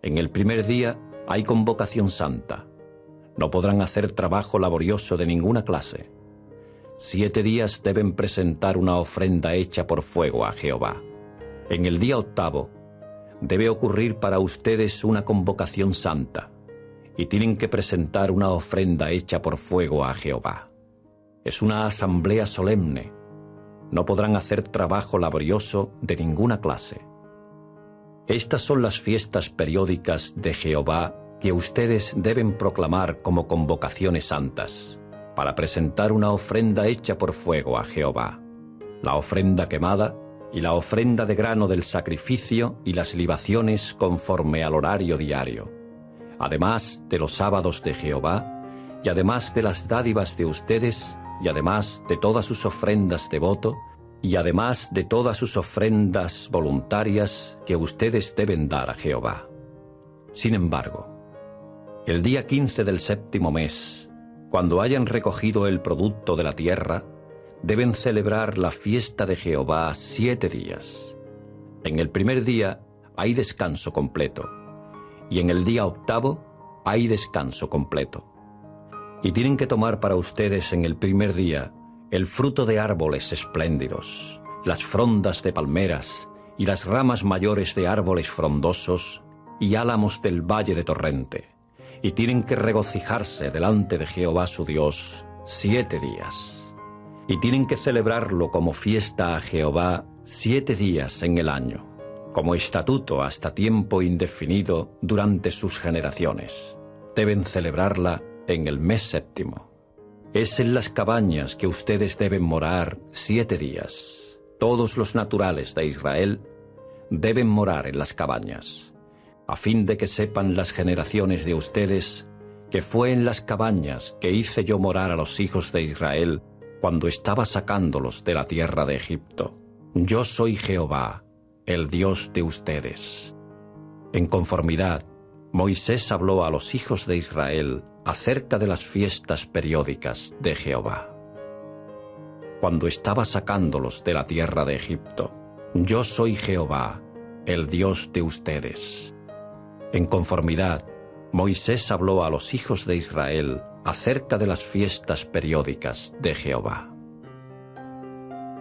En el primer día hay convocación santa. No podrán hacer trabajo laborioso de ninguna clase. 7 días deben presentar una ofrenda hecha por fuego a Jehová. En el día 8º debe ocurrir para ustedes una convocación santa, y tienen que presentar una ofrenda hecha por fuego a Jehová. Es una asamblea solemne. No podrán hacer trabajo laborioso de ninguna clase. Estas son las fiestas periódicas de Jehová que ustedes deben proclamar como convocaciones santas, para presentar una ofrenda hecha por fuego a Jehová, la ofrenda quemada y la ofrenda de grano del sacrificio y las libaciones conforme al horario diario, además de los sábados de Jehová, y además de las dádivas de ustedes, y además de todas sus ofrendas de voto, y además de todas sus ofrendas voluntarias que ustedes deben dar a Jehová. Sin embargo, el día 15 del séptimo mes, cuando hayan recogido el producto de la tierra, deben celebrar la fiesta de Jehová 7 días. En el primer día hay descanso completo, y en el día octavo hay descanso completo. Y tienen que tomar para ustedes en el primer día el fruto de árboles espléndidos, las frondas de palmeras y las ramas mayores de árboles frondosos y álamos del valle de torrente, y tienen que regocijarse delante de Jehová su Dios 7 días. Y tienen que celebrarlo como fiesta a Jehová 7 días en el año, como estatuto hasta tiempo indefinido durante sus generaciones. Deben celebrarla en el mes séptimo. Es en las cabañas que ustedes deben morar 7 días. Todos los naturales de Israel deben morar en las cabañas, a fin de que sepan las generaciones de ustedes que fue en las cabañas que hice yo morar a los hijos de Israel cuando estaba sacándolos de la tierra de Egipto. Yo soy Jehová, el Dios de ustedes. En conformidad, Moisés habló a los hijos de Israel acerca de las fiestas periódicas de Jehová. Cuando estaba sacándolos de la tierra de Egipto, yo soy Jehová, el Dios de ustedes. En conformidad, Moisés habló a los hijos de Israel acerca de las fiestas periódicas de Jehová.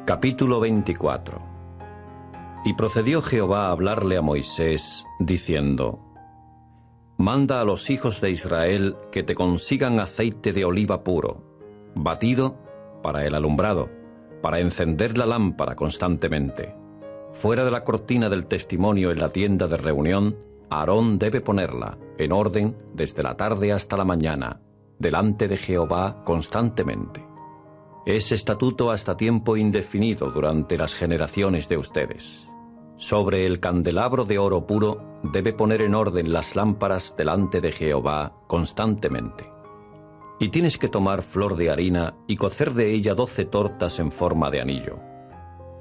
Capítulo 24. Y procedió Jehová a hablarle a Moisés, diciendo: Manda a los hijos de Israel que te consigan aceite de oliva puro, batido para el alumbrado, para encender la lámpara constantemente. Fuera de la cortina del testimonio en la tienda de reunión, Aarón debe ponerla, en orden, desde la tarde hasta la mañana, delante de Jehová constantemente. Es estatuto hasta tiempo indefinido durante las generaciones de ustedes. Sobre el candelabro de oro puro debe poner en orden las lámparas delante de Jehová constantemente. Y tienes que tomar flor de harina y cocer de ella 12 tortas en forma de anillo.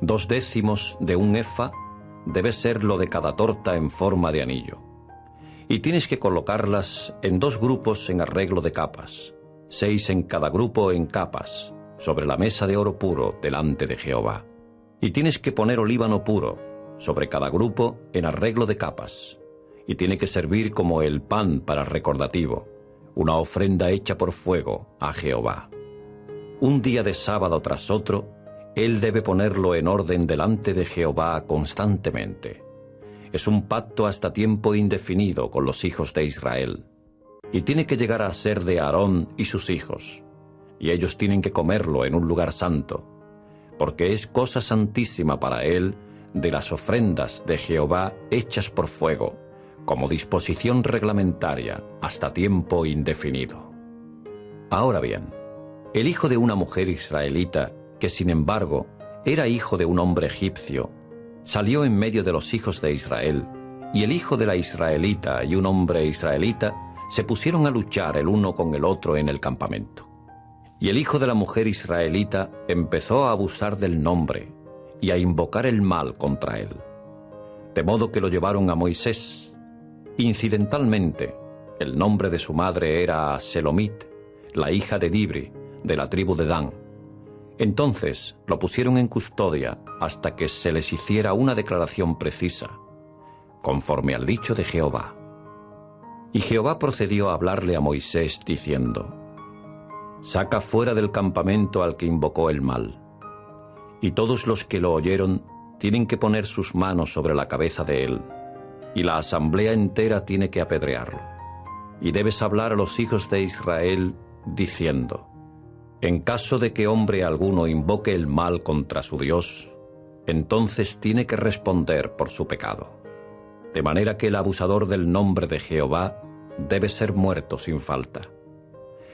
2/10 de un efa debe ser lo de cada torta en forma de anillo. Y tienes que colocarlas en 2 grupos en arreglo de capas, 6 en cada grupo en capas, sobre la mesa de oro puro delante de Jehová. Y tienes que poner olíbano puro sobre cada grupo en arreglo de capas, y tiene que servir como el pan para recordativo, una ofrenda hecha por fuego a Jehová. Un día de sábado tras otro, él debe ponerlo en orden delante de Jehová constantemente. Es un pacto hasta tiempo indefinido con los hijos de Israel, y tiene que llegar a ser de Aarón y sus hijos, y ellos tienen que comerlo en un lugar santo, porque es cosa santísima para él de las ofrendas de Jehová hechas por fuego, como disposición reglamentaria hasta tiempo indefinido. Ahora bien, el hijo de una mujer israelita, que sin embargo era hijo de un hombre egipcio, salió en medio de los hijos de Israel, y el hijo de la israelita y un hombre israelita se pusieron a luchar el uno con el otro en el campamento. Y el hijo de la mujer israelita empezó a abusar del nombre y a invocar el mal contra él, de modo que lo llevaron a Moisés. Incidentalmente, el nombre de su madre era Selomit, la hija de Dibri, de la tribu de Dan. Entonces lo pusieron en custodia hasta que se les hiciera una declaración precisa, conforme al dicho de Jehová. Y Jehová procedió a hablarle a Moisés, diciendo: Saca fuera del campamento al que invocó el mal. Y todos los que lo oyeron tienen que poner sus manos sobre la cabeza de él, y la asamblea entera tiene que apedrearlo. Y debes hablar a los hijos de Israel, diciendo: En caso de que hombre alguno invoque el mal contra su Dios, entonces tiene que responder por su pecado. De manera que el abusador del nombre de Jehová debe ser muerto sin falta.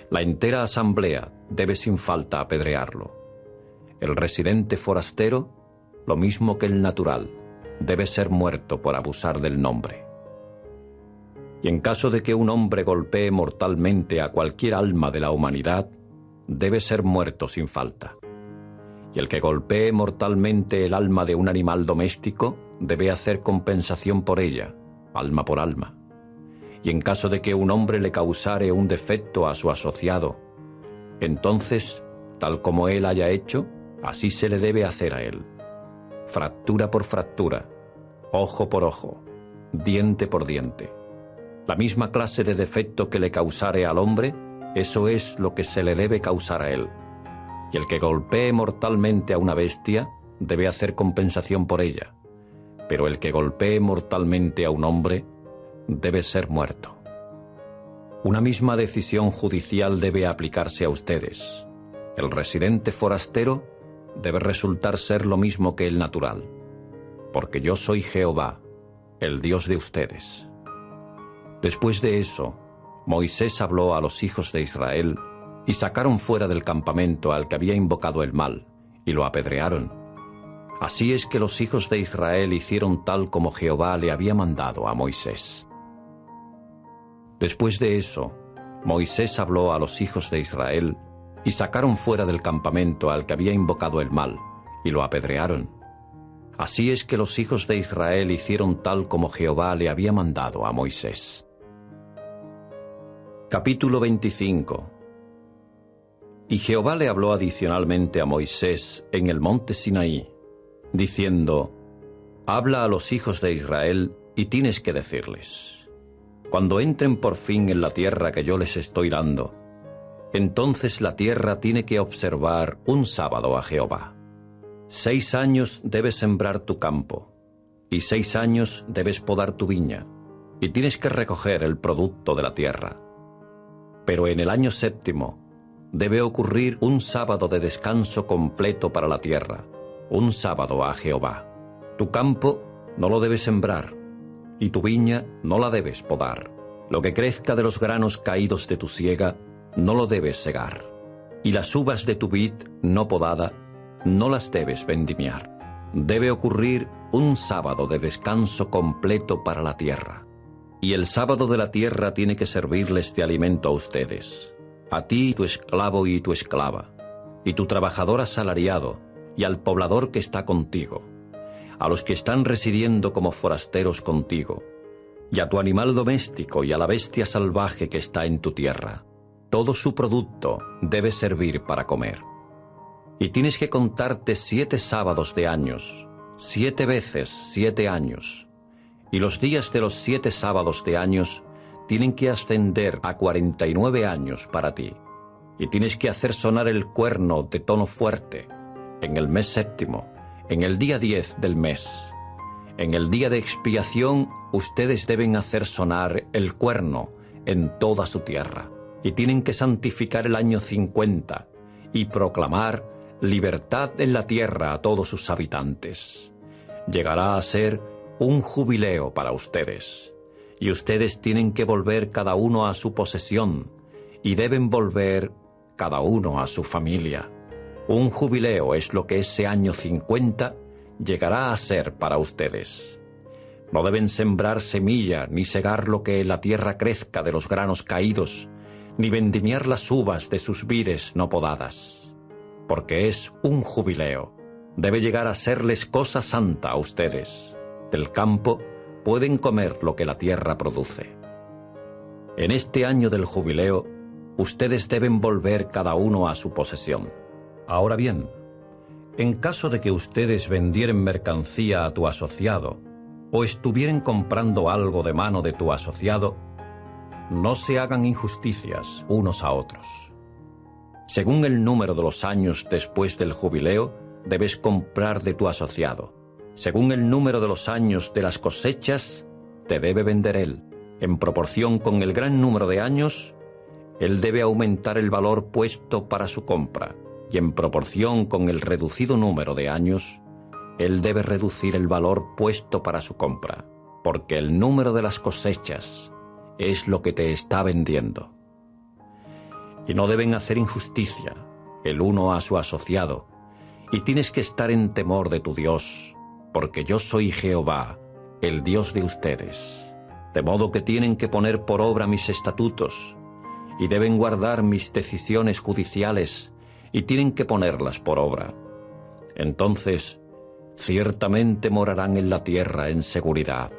La entera asamblea debe sin falta apedrearlo. El residente forastero lo mismo que el natural, debe ser muerto por abusar del nombre. Y en caso de que un hombre golpee mortalmente a cualquier alma de la humanidad, debe ser muerto sin falta. Y el que golpee mortalmente el alma de un animal doméstico, debe hacer compensación por ella, alma por alma. Y en caso de que un hombre le causare un defecto a su asociado, entonces, tal como él haya hecho, así se le debe hacer a él. Fractura por fractura, ojo por ojo, diente por diente. La misma clase de defecto que le causare al hombre, eso es lo que se le debe causar a él. Y el que golpee mortalmente a una bestia, debe hacer compensación por ella. Pero el que golpee mortalmente a un hombre, debe ser muerto. Una misma decisión judicial debe aplicarse a ustedes. El residente forastero debe resultar ser lo mismo que el natural, porque yo soy Jehová, el Dios de ustedes. Después de eso, Moisés habló a los hijos de Israel y sacaron fuera del campamento al que había invocado el mal, y lo apedrearon. Así es que los hijos de Israel hicieron tal como Jehová le había mandado a Moisés. Después de eso, Moisés habló a los hijos de Israel y sacaron fuera del campamento al que había invocado el mal, y lo apedrearon. Así es que los hijos de Israel hicieron tal como Jehová le había mandado a Moisés. Capítulo 25. Y Jehová le habló adicionalmente a Moisés en el monte Sinaí, diciendo: Habla a los hijos de Israel y tienes que decirles: cuando entren por fin en la tierra que yo les estoy dando, entonces la tierra tiene que observar un sábado a Jehová. 6 años debes sembrar tu campo, y 6 años debes podar tu viña, y tienes que recoger el producto de la tierra. Pero en el año 7º debe ocurrir un sábado de descanso completo para la tierra, un sábado a Jehová. Tu campo no lo debes sembrar, y tu viña no la debes podar. Lo que crezca de los granos caídos de tu siega, no lo debes segar. Y las uvas de tu vid no podada, no las debes vendimiar. Debe ocurrir un sábado de descanso completo para la tierra. Y el sábado de la tierra tiene que servirles de alimento a ustedes, a ti, tu esclavo y tu esclava, y tu trabajador asalariado, y al poblador que está contigo, a los que están residiendo como forasteros contigo, y a tu animal doméstico y a la bestia salvaje que está en tu tierra. Todo su producto debe servir para comer. Y tienes que contarte 7 sábados de años, 7 veces 7 años, y los días de los 7 sábados de años tienen que ascender a 49 años para ti, y tienes que hacer sonar el cuerno de tono fuerte en el mes 7º, en el día 10 del mes. En el día de expiación, ustedes deben hacer sonar el cuerno en toda su tierra, y tienen que santificar el año 50 y proclamar libertad en la tierra a todos sus habitantes. Llegará a ser un jubileo para ustedes, y ustedes tienen que volver cada uno a su posesión, y deben volver cada uno a su familia. Un jubileo es lo que ese año 50 llegará a ser para ustedes. No deben sembrar semilla ni segar lo que en la tierra crezca de los granos caídos, ni vendimiar las uvas de sus vides no podadas, porque es un jubileo. Debe llegar a serles cosa santa a ustedes. Del campo pueden comer lo que la tierra produce. En este año del jubileo, ustedes deben volver cada uno a su posesión. Ahora bien, en caso de que ustedes vendieren mercancía a tu asociado o estuvieren comprando algo de mano de tu asociado, no se hagan injusticias unos a otros. Según el número de los años después del jubileo, debes comprar de tu asociado. Según el número de los años de las cosechas, te debe vender él. En proporción con el gran número de años, él debe aumentar el valor puesto para su compra. Y en proporción con el reducido número de años, él debe reducir el valor puesto para su compra, porque el número de las cosechas es lo que te está vendiendo. Y no deben hacer injusticia el uno a su asociado, y tienes que estar en temor de tu Dios, porque yo soy Jehová, el Dios de ustedes. De modo que tienen que poner por obra mis estatutos, y deben guardar mis decisiones judiciales, y tienen que ponerlas por obra. Entonces, ciertamente morarán en la tierra en seguridad,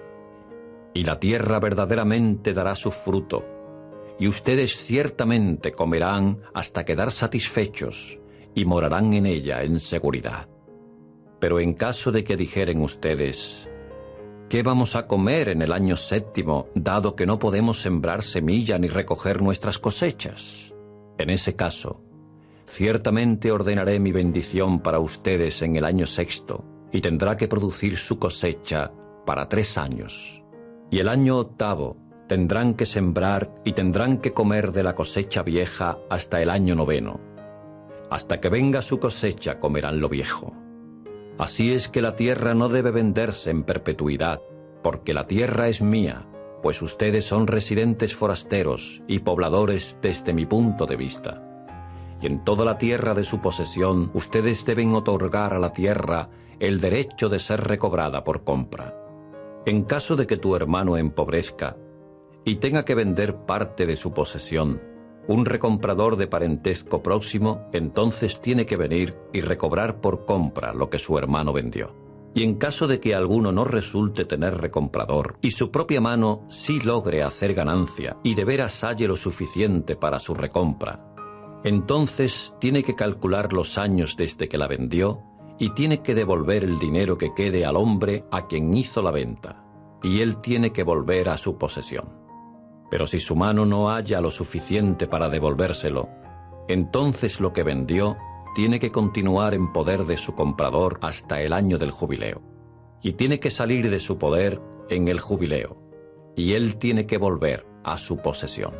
y la tierra verdaderamente dará su fruto, y ustedes ciertamente comerán hasta quedar satisfechos, y morarán en ella en seguridad. Pero en caso de que dijeren ustedes, ¿qué vamos a comer en el año 7, dado que no podemos sembrar semilla ni recoger nuestras cosechas? En ese caso, ciertamente ordenaré mi bendición para ustedes en el año 6, y tendrá que producir su cosecha para 3 años. Y el año 8 tendrán que sembrar y tendrán que comer de la cosecha vieja hasta el año 9. Hasta que venga su cosecha comerán lo viejo. Así es que la tierra no debe venderse en perpetuidad, porque la tierra es mía, pues ustedes son residentes forasteros y pobladores desde mi punto de vista. Y en toda la tierra de su posesión ustedes deben otorgar a la tierra el derecho de ser recobrada por compra. En caso de que tu hermano empobrezca y tenga que vender parte de su posesión, un recomprador de parentesco próximo entonces tiene que venir y recobrar por compra lo que su hermano vendió. Y en caso de que alguno no resulte tener recomprador y su propia mano sí logre hacer ganancia y de veras halle lo suficiente para su recompra, entonces tiene que calcular los años desde que la vendió y tiene que devolver el dinero que quede al hombre a quien hizo la venta, y él tiene que volver a su posesión. Pero si su mano no halla lo suficiente para devolvérselo, entonces lo que vendió tiene que continuar en poder de su comprador hasta el año del jubileo, y tiene que salir de su poder en el jubileo, y él tiene que volver a su posesión.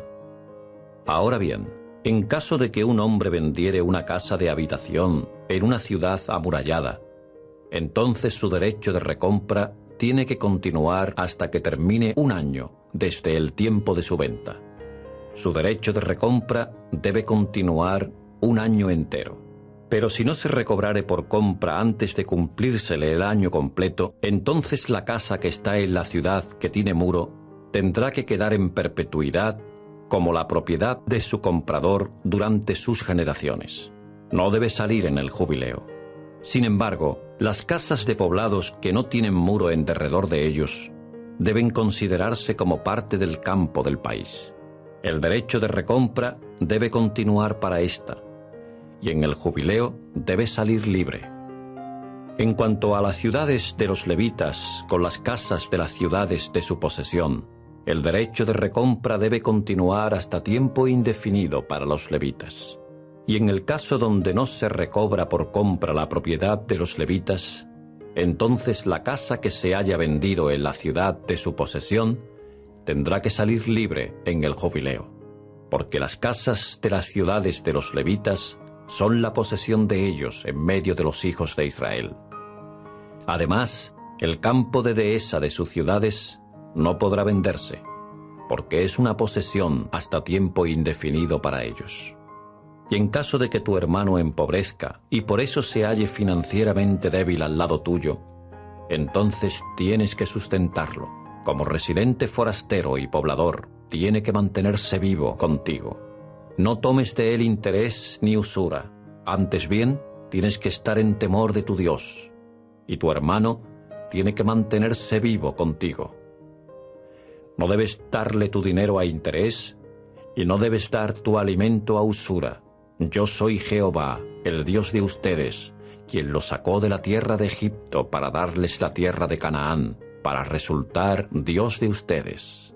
Ahora bien, en caso de que un hombre vendiere una casa de habitación en una ciudad amurallada, entonces su derecho de recompra tiene que continuar hasta que termine 1 año desde el tiempo de su venta. Su derecho de recompra debe continuar 1 año entero. Pero si no se recobrare por compra antes de cumplírsele el año completo, entonces la casa que está en la ciudad que tiene muro tendrá que quedar en perpetuidad como la propiedad de su comprador durante sus generaciones. No debe salir en el jubileo. Sin embargo, las casas de poblados que no tienen muro en derredor de ellos deben considerarse como parte del campo del país. El derecho de recompra debe continuar para ésta, y en el jubileo debe salir libre. En cuanto a las ciudades de los levitas con las casas de las ciudades de su posesión, el derecho de recompra debe continuar hasta tiempo indefinido para los levitas. Y en el caso donde no se recobra por compra la propiedad de los levitas, entonces la casa que se haya vendido en la ciudad de su posesión tendrá que salir libre en el jubileo, porque las casas de las ciudades de los levitas son la posesión de ellos en medio de los hijos de Israel. Además, el campo de dehesa de sus ciudades no podrá venderse, porque es una posesión hasta tiempo indefinido para ellos. Y en caso de que tu hermano empobrezca y por eso se halle financieramente débil al lado tuyo, entonces tienes que sustentarlo. Como residente forastero y poblador, tiene que mantenerse vivo contigo. No tomes de él interés ni usura, antes bien, tienes que estar en temor de tu Dios, y tu hermano tiene que mantenerse vivo contigo. No debes darle tu dinero a interés, y no debes dar tu alimento a usura. Yo soy Jehová, el Dios de ustedes, quien los sacó de la tierra de Egipto para darles la tierra de Canaán, para resultar Dios de ustedes.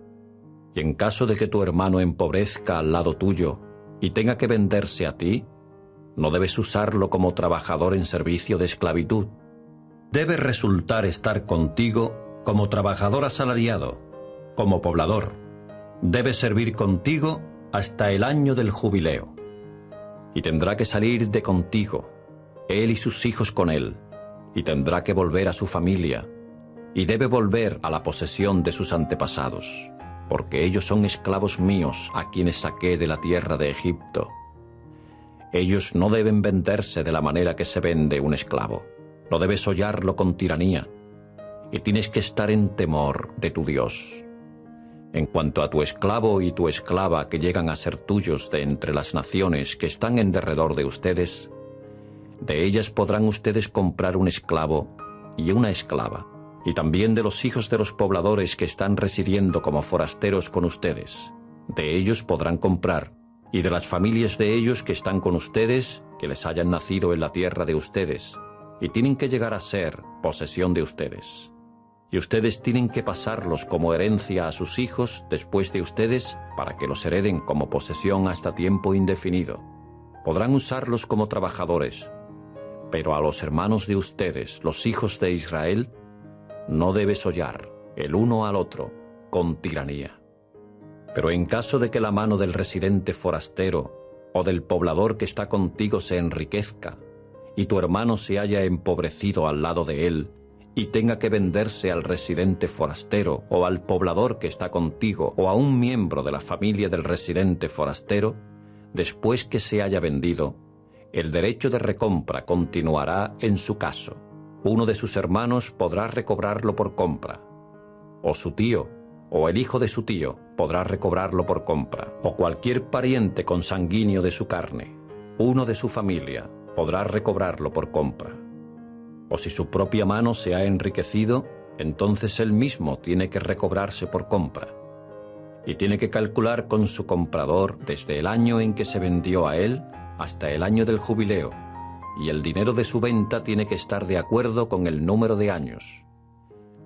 Y en caso de que tu hermano empobrezca al lado tuyo y tenga que venderse a ti, no debes usarlo como trabajador en servicio de esclavitud. Debe resultar estar contigo como trabajador asalariado, como poblador. Debe servir contigo hasta el año del jubileo. Y tendrá que salir de contigo, él y sus hijos con él, y tendrá que volver a su familia, y debe volver a la posesión de sus antepasados, porque ellos son esclavos míos a quienes saqué de la tierra de Egipto. Ellos no deben venderse de la manera que se vende un esclavo. No debes hollarlo con tiranía, y tienes que estar en temor de tu Dios. En cuanto a tu esclavo y tu esclava que llegan a ser tuyos de entre las naciones que están en derredor de ustedes, de ellas podrán ustedes comprar un esclavo y una esclava, y también de los hijos de los pobladores que están residiendo como forasteros con ustedes. De ellos podrán comprar, y de las familias de ellos que están con ustedes, que les hayan nacido en la tierra de ustedes, y tienen que llegar a ser posesión de ustedes. Y ustedes tienen que pasarlos como herencia a sus hijos después de ustedes para que los hereden como posesión hasta tiempo indefinido. Podrán usarlos como trabajadores, pero a los hermanos de ustedes, los hijos de Israel, no debes hollar el uno al otro con tiranía. Pero en caso de que la mano del residente forastero o del poblador que está contigo se enriquezca, y tu hermano se haya empobrecido al lado de él, y tenga que venderse al residente forastero o al poblador que está contigo o a un miembro de la familia del residente forastero, después que se haya vendido, el derecho de recompra continuará en su caso. Uno de sus hermanos podrá recobrarlo por compra, o su tío, o el hijo de su tío podrá recobrarlo por compra, o cualquier pariente consanguíneo de su carne, uno de su familia, podrá recobrarlo por compra. O si su propia mano se ha enriquecido, entonces él mismo tiene que recobrarse por compra. Y tiene que calcular con su comprador desde el año en que se vendió a él hasta el año del jubileo, y el dinero de su venta tiene que estar de acuerdo con el número de años.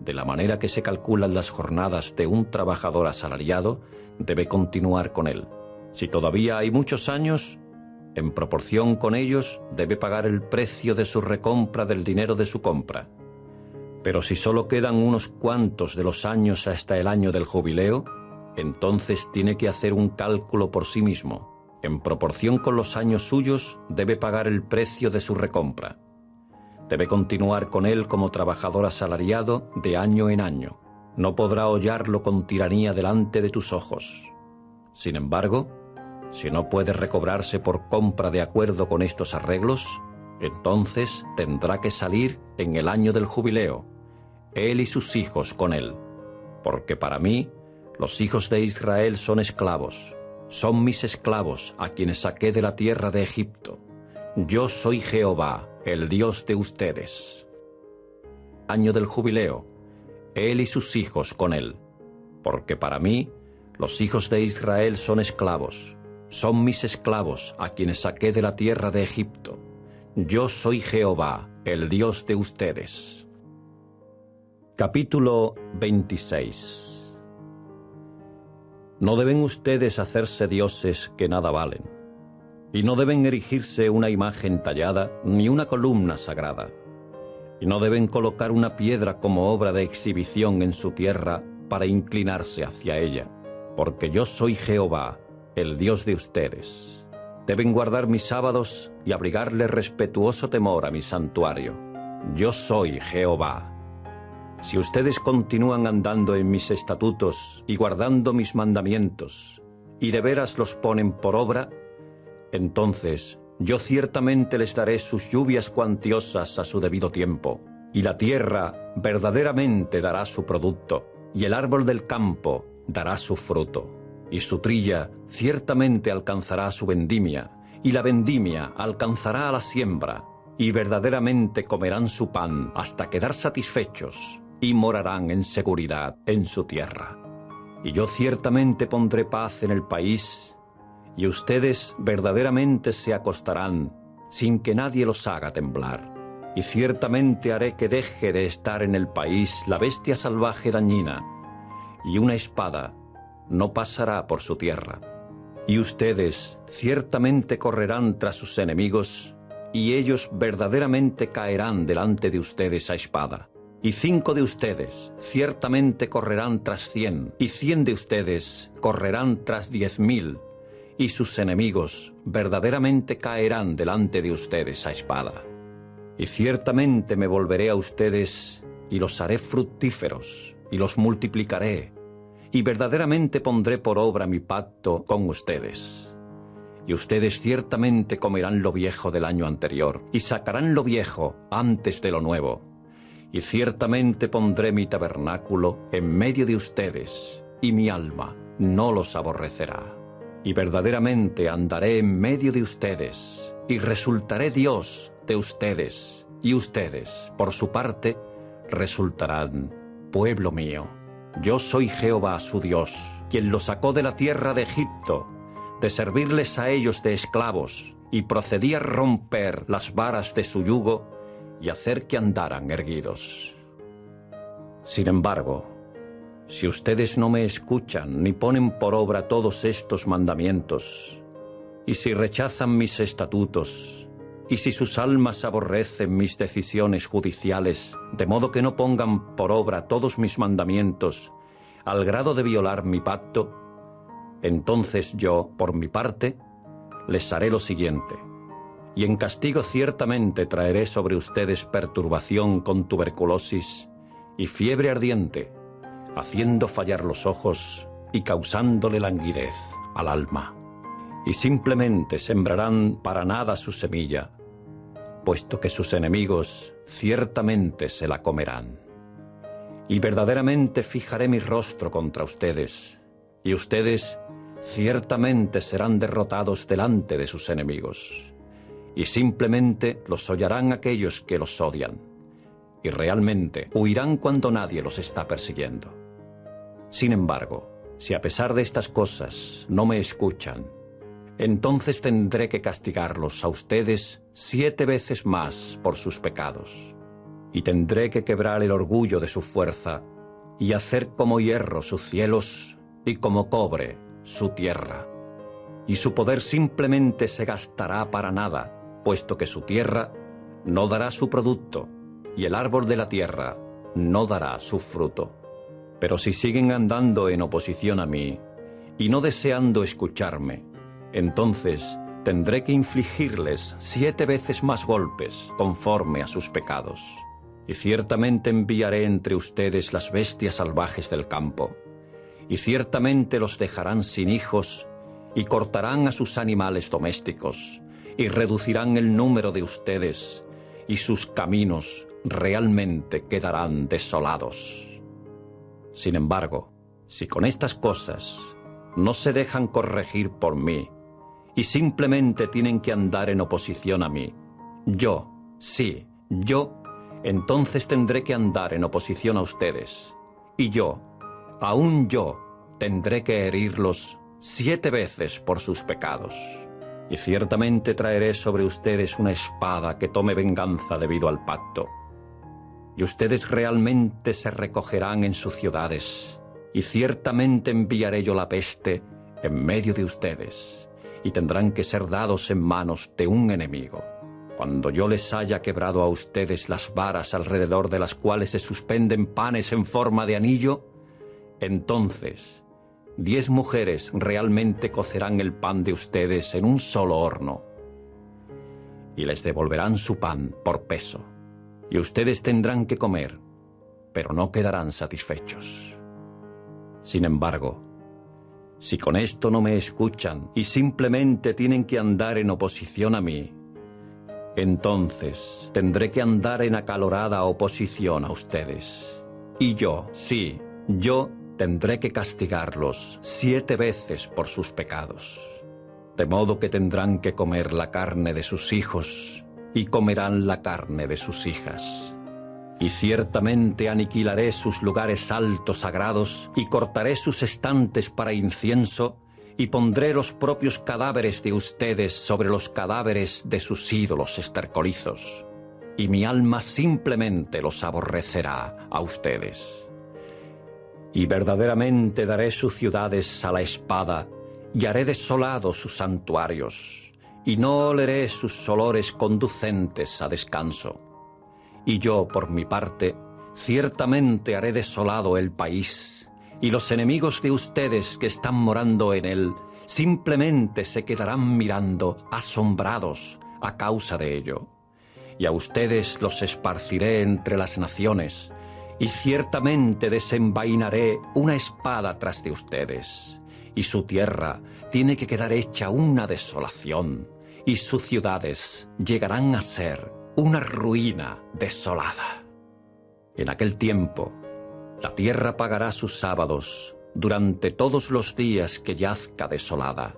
De la manera que se calculan las jornadas de un trabajador asalariado, debe continuar con él. Si todavía hay muchos años, en proporción con ellos, debe pagar el precio de su recompra del dinero de su compra. Pero si solo quedan unos cuantos de los años hasta el año del jubileo, entonces tiene que hacer un cálculo por sí mismo. En proporción con los años suyos, debe pagar el precio de su recompra. Debe continuar con él como trabajador asalariado de año en año. No podrá hollarlo con tiranía delante de tus ojos. Sin embargo, si no puede recobrarse por compra de acuerdo con estos arreglos, entonces tendrá que salir en el año del jubileo, él y sus hijos con él. Porque para mí, los hijos de Israel son esclavos, son mis esclavos a quienes saqué de la tierra de Egipto. Yo soy Jehová, el Dios de ustedes. Año del jubileo, él y sus hijos con él. Porque para mí, los hijos de Israel son esclavos, son mis esclavos a quienes saqué de la tierra de Egipto. Yo soy Jehová, el Dios de ustedes. Capítulo 26. No deben ustedes hacerse dioses que nada valen, y no deben erigirse una imagen tallada ni una columna sagrada, y no deben colocar una piedra como obra de exhibición en su tierra para inclinarse hacia ella, porque yo soy Jehová, el Dios de ustedes. Deben guardar mis sábados y abrigarle respetuoso temor a mi santuario. Yo soy Jehová. Si ustedes continúan andando en mis estatutos y guardando mis mandamientos, y de veras los ponen por obra, entonces yo ciertamente les daré sus lluvias cuantiosas a su debido tiempo, y la tierra verdaderamente dará su producto, y el árbol del campo dará su fruto. Y su trilla ciertamente alcanzará su vendimia, y la vendimia alcanzará a la siembra, y verdaderamente comerán su pan hasta quedar satisfechos, y morarán en seguridad en su tierra. Y yo ciertamente pondré paz en el país, y ustedes verdaderamente se acostarán, sin que nadie los haga temblar. Y ciertamente haré que deje de estar en el país la bestia salvaje dañina, y una espada no pasará por su tierra. Y ustedes ciertamente correrán tras sus enemigos, y ellos verdaderamente caerán delante de ustedes a espada. Y 5 de ustedes ciertamente correrán tras 100, y 100 de ustedes correrán tras 10,000, y sus enemigos verdaderamente caerán delante de ustedes a espada. Y ciertamente me volveré a ustedes, y los haré fructíferos, y los multiplicaré, y verdaderamente pondré por obra mi pacto con ustedes. y ustedes ciertamente comerán lo viejo del año anterior, y sacarán lo viejo antes de lo nuevo. Y ciertamente pondré mi tabernáculo en medio de ustedes, y mi alma no los aborrecerá. Y verdaderamente andaré en medio de ustedes, y resultaré Dios de ustedes, y ustedes, por su parte, resultarán pueblo mío. Yo soy Jehová su Dios, quien los sacó de la tierra de Egipto, de servirles a ellos de esclavos, y procedí a romper las varas de su yugo y hacer que andaran erguidos. Sin embargo, si ustedes no me escuchan ni ponen por obra todos estos mandamientos, y si rechazan mis estatutos, y si sus almas aborrecen mis decisiones judiciales, de modo que no pongan por obra todos mis mandamientos, al grado de violar mi pacto, entonces yo, por mi parte, les haré lo siguiente, y en castigo ciertamente traeré sobre ustedes perturbación con tuberculosis y fiebre ardiente, haciendo fallar los ojos y causándole languidez al alma. Y simplemente sembrarán para nada su semilla, puesto que sus enemigos ciertamente se la comerán. Y verdaderamente fijaré mi rostro contra ustedes, y ustedes ciertamente serán derrotados delante de sus enemigos, y simplemente los hollarán aquellos que los odian, y realmente huirán cuando nadie los está persiguiendo. Sin embargo, si a pesar de estas cosas no me escuchan, entonces tendré que castigarlos a ustedes 7 veces más por sus pecados, y tendré que quebrar el orgullo de su fuerza, y hacer como hierro sus cielos, y como cobre su tierra. Y su poder simplemente se gastará para nada, puesto que su tierra no dará su producto, y el árbol de la tierra no dará su fruto. Pero si siguen andando en oposición a mí, y no deseando escucharme, entonces tendré que infligirles 7 veces más golpes conforme a sus pecados. Y ciertamente enviaré entre ustedes las bestias salvajes del campo, y ciertamente los dejarán sin hijos, y cortarán a sus animales domésticos, y reducirán el número de ustedes, y sus caminos realmente quedarán desolados. Sin embargo, si con estas cosas no se dejan corregir por mí, y simplemente tienen que andar en oposición a mí, yo, sí, yo, entonces tendré que andar en oposición a ustedes, y yo, aún yo, tendré que herirlos 7 veces por sus pecados. Y ciertamente traeré sobre ustedes una espada que tome venganza debido al pacto. Y ustedes realmente se recogerán en sus ciudades, y ciertamente enviaré yo la peste en medio de ustedes, y tendrán que ser dados en manos de un enemigo. Cuando yo les haya quebrado a ustedes las varas alrededor de las cuales se suspenden panes en forma de anillo, entonces 10 mujeres realmente cocerán el pan de ustedes en un solo horno, y les devolverán su pan por peso, y ustedes tendrán que comer, pero no quedarán satisfechos. Sin embargo, si con esto no me escuchan y simplemente tienen que andar en oposición a mí, entonces tendré que andar en acalorada oposición a ustedes. Y yo, sí, yo tendré que castigarlos 7 veces por sus pecados. De modo que tendrán que comer la carne de sus hijos y comerán la carne de sus hijas. Y ciertamente aniquilaré sus lugares altos sagrados y cortaré sus estantes para incienso y pondré los propios cadáveres de ustedes sobre los cadáveres de sus ídolos estercolizos. Y mi alma simplemente los aborrecerá a ustedes. Y verdaderamente daré sus ciudades a la espada y haré desolados sus santuarios, y no oleré sus olores conducentes a descanso. Y yo, por mi parte, ciertamente haré desolado el país, y los enemigos de ustedes que están morando en él simplemente se quedarán mirando, asombrados, a causa de ello. Y a ustedes los esparciré entre las naciones, y ciertamente desenvainaré una espada tras de ustedes, y su tierra tiene que quedar hecha una desolación, y sus ciudades llegarán a ser una ruina desolada. En aquel tiempo, la tierra pagará sus sábados durante todos los días que yazca desolada,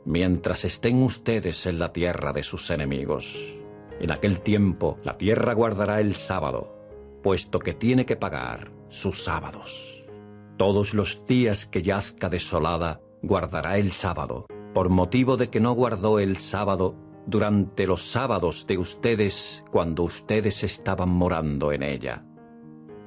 mientras estén ustedes en la tierra de sus enemigos. En aquel tiempo, la tierra guardará el sábado, puesto que tiene que pagar sus sábados. Todos los días que yazca desolada, guardará el sábado, por motivo de que no guardó el sábado durante los sábados de ustedes cuando ustedes estaban morando en ella.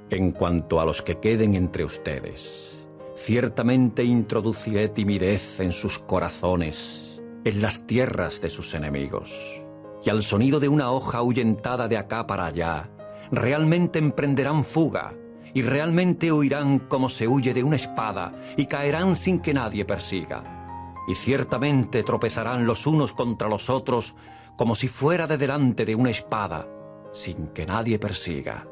En cuanto a los que queden entre ustedes, ciertamente introduciré timidez en sus corazones, en las tierras de sus enemigos, y al sonido de una hoja ahuyentada de acá para allá, realmente emprenderán fuga, y realmente huirán como se huye de una espada, y caerán sin que nadie persiga. Y ciertamente tropezarán los unos contra los otros, como si fuera de delante de una espada, sin que nadie persiga.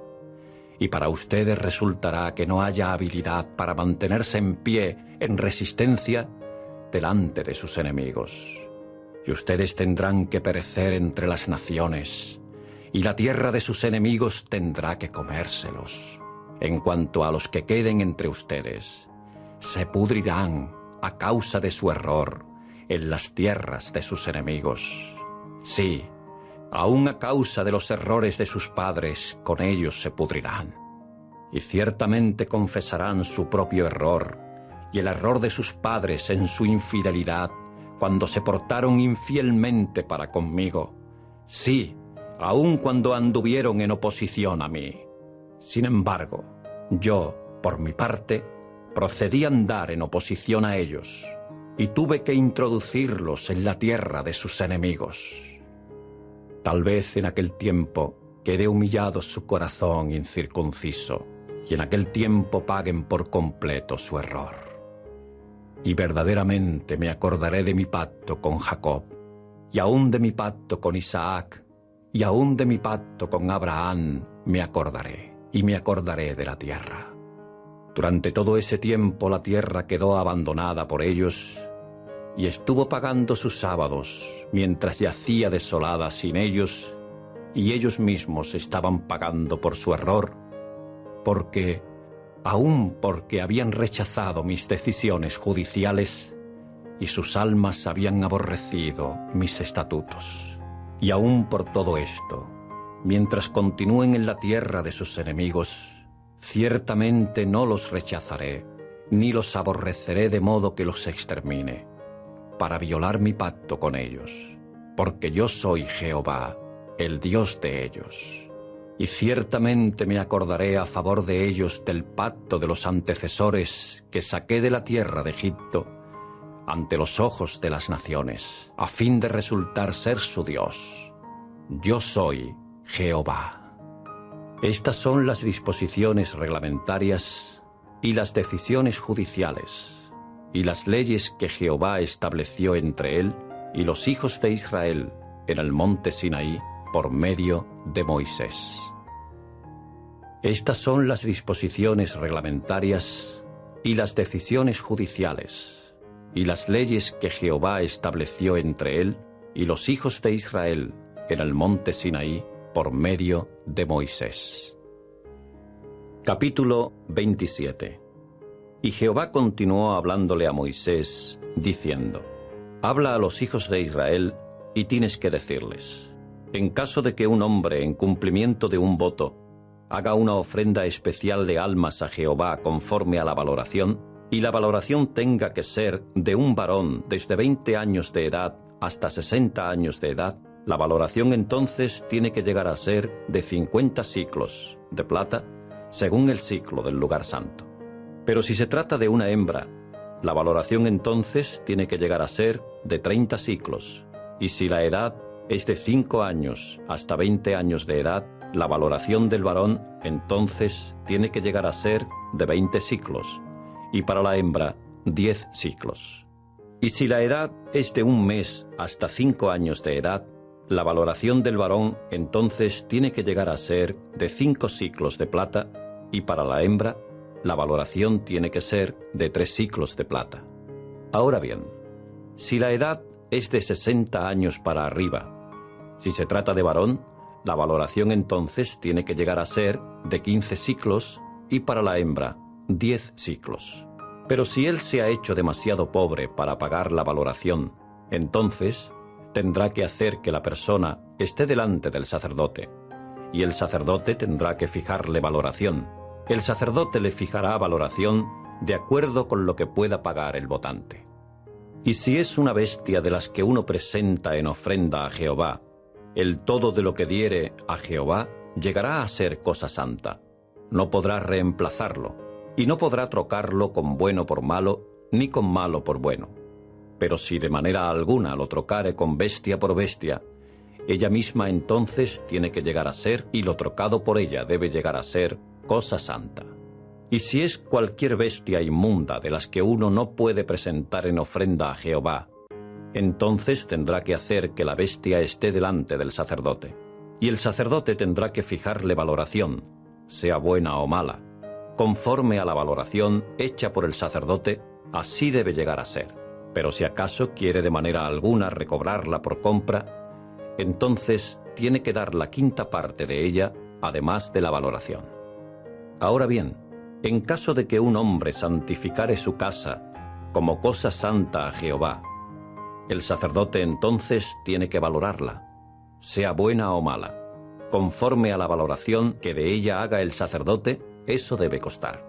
Y para ustedes resultará que no haya habilidad para mantenerse en pie, en resistencia, delante de sus enemigos. Y ustedes tendrán que perecer entre las naciones, y la tierra de sus enemigos tendrá que comérselos. En cuanto a los que queden entre ustedes, se pudrirán a causa de su error en las tierras de sus enemigos. Sí, aún a causa de los errores de sus padres, con ellos se pudrirán. Y ciertamente confesarán su propio error y el error de sus padres en su infidelidad, cuando se portaron infielmente para conmigo. Sí, aun cuando anduvieron en oposición a mí. Sin embargo, yo, por mi parte, procedí a andar en oposición a ellos, y tuve que introducirlos en la tierra de sus enemigos. Tal vez en aquel tiempo quede humillado su corazón incircunciso, y en aquel tiempo paguen por completo su error. Y verdaderamente me acordaré de mi pacto con Jacob, y aún de mi pacto con Isaac, y aún de mi pacto con Abraham me acordaré, y me acordaré de la tierra. Durante todo ese tiempo la tierra quedó abandonada por ellos, y estuvo pagando sus sábados, mientras yacía desolada sin ellos, y ellos mismos estaban pagando por su error, porque, aun porque habían rechazado mis decisiones judiciales, y sus almas habían aborrecido mis estatutos. Y aun por todo esto, mientras continúen en la tierra de sus enemigos, ciertamente no los rechazaré, ni los aborreceré de modo que los extermine, para violar mi pacto con ellos, porque yo soy Jehová, el Dios de ellos. Y ciertamente me acordaré a favor de ellos del pacto de los antecesores que saqué de la tierra de Egipto, ante los ojos de las naciones, a fin de resultar ser su Dios. Yo soy Jehová. Estas son las disposiciones reglamentarias y las decisiones judiciales y las leyes que Jehová estableció entre él y los hijos de Israel en el monte Sinaí por medio de Moisés. Estas son las disposiciones reglamentarias y las decisiones judiciales y las leyes que Jehová estableció entre él y los hijos de Israel en el monte Sinaí por medio de Moisés. Capítulo 27. Y Jehová continuó hablándole a Moisés, diciendo: Habla a los hijos de Israel y tienes que decirles: en caso de que un hombre, en cumplimiento de un voto, haga una ofrenda especial de almas a Jehová conforme a la valoración, y la valoración tenga que ser de un varón desde 20 años de edad hasta 60 años de edad, la valoración entonces tiene que llegar a ser de 50 siclos de plata, según el siclo del lugar santo. Pero si se trata de una hembra, la valoración entonces tiene que llegar a ser de 30 siclos, y si la edad es de 5 años hasta 20 años de edad, la valoración del varón entonces tiene que llegar a ser de 20 siclos, y para la hembra 10 siclos. Y si la edad es de 1 mes hasta 5 años de edad, la valoración del varón entonces tiene que llegar a ser de 5 siclos de plata, y para la hembra la valoración tiene que ser de 3 siclos de plata. Ahora bien, si la edad es de 60 años para arriba, si se trata de varón, la valoración entonces tiene que llegar a ser de 15 siclos y para la hembra 10 siclos. Pero si él se ha hecho demasiado pobre para pagar la valoración, entonces tendrá que hacer que la persona esté delante del sacerdote, y el sacerdote tendrá que fijarle valoración. El sacerdote le fijará valoración de acuerdo con lo que pueda pagar el votante. Y si es una bestia de las que uno presenta en ofrenda a Jehová, el todo de lo que diere a Jehová llegará a ser cosa santa. No podrá reemplazarlo, y no podrá trocarlo con bueno por malo, ni con malo por bueno. Pero si de manera alguna lo trocare con bestia por bestia, ella misma entonces tiene que llegar a ser, y lo trocado por ella debe llegar a ser, cosa santa. Y si es cualquier bestia inmunda de las que uno no puede presentar en ofrenda a Jehová, entonces tendrá que hacer que la bestia esté delante del sacerdote. Y el sacerdote tendrá que fijarle valoración, sea buena o mala. Conforme a la valoración hecha por el sacerdote, así debe llegar a ser. Pero si acaso quiere de manera alguna recobrarla por compra, entonces tiene que dar la quinta parte de ella, además de la valoración. Ahora bien, en caso de que un hombre santificare su casa como cosa santa a Jehová, el sacerdote entonces tiene que valorarla, sea buena o mala. Conforme a la valoración que de ella haga el sacerdote, eso debe costar.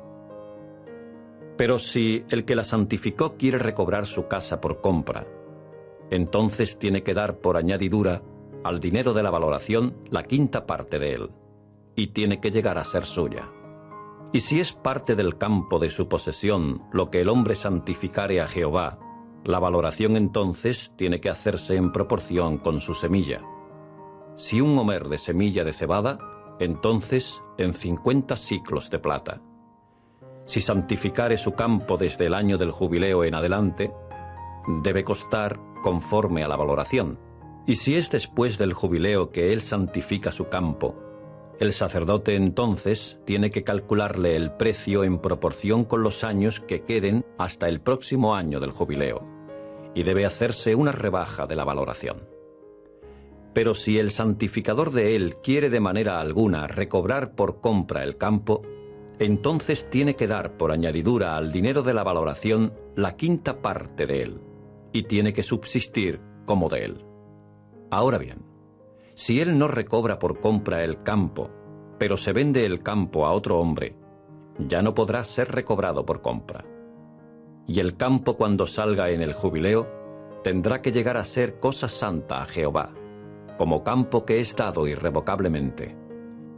Pero si el que la santificó quiere recobrar su casa por compra, entonces tiene que dar por añadidura al dinero de la valoración la quinta parte de él, y tiene que llegar a ser suya. Y si es parte del campo de su posesión lo que el hombre santificare a Jehová, la valoración entonces tiene que hacerse en proporción con su semilla. Si un homer de semilla de cebada, entonces en 50 siclos de plata. Si santificare su campo desde el año del jubileo en adelante, debe costar conforme a la valoración. Y si es después del jubileo que él santifica su campo, el sacerdote entonces tiene que calcularle el precio en proporción con los años que queden hasta el próximo año del jubileo, y debe hacerse una rebaja de la valoración. Pero si el santificador de él quiere de manera alguna recobrar por compra el campo, entonces tiene que dar por añadidura al dinero de la valoración la quinta parte de él, y tiene que subsistir como de él. Ahora bien, si él no recobra por compra el campo, pero se vende el campo a otro hombre, ya no podrá ser recobrado por compra. Y el campo cuando salga en el jubileo, tendrá que llegar a ser cosa santa a Jehová, como campo que es dado irrevocablemente.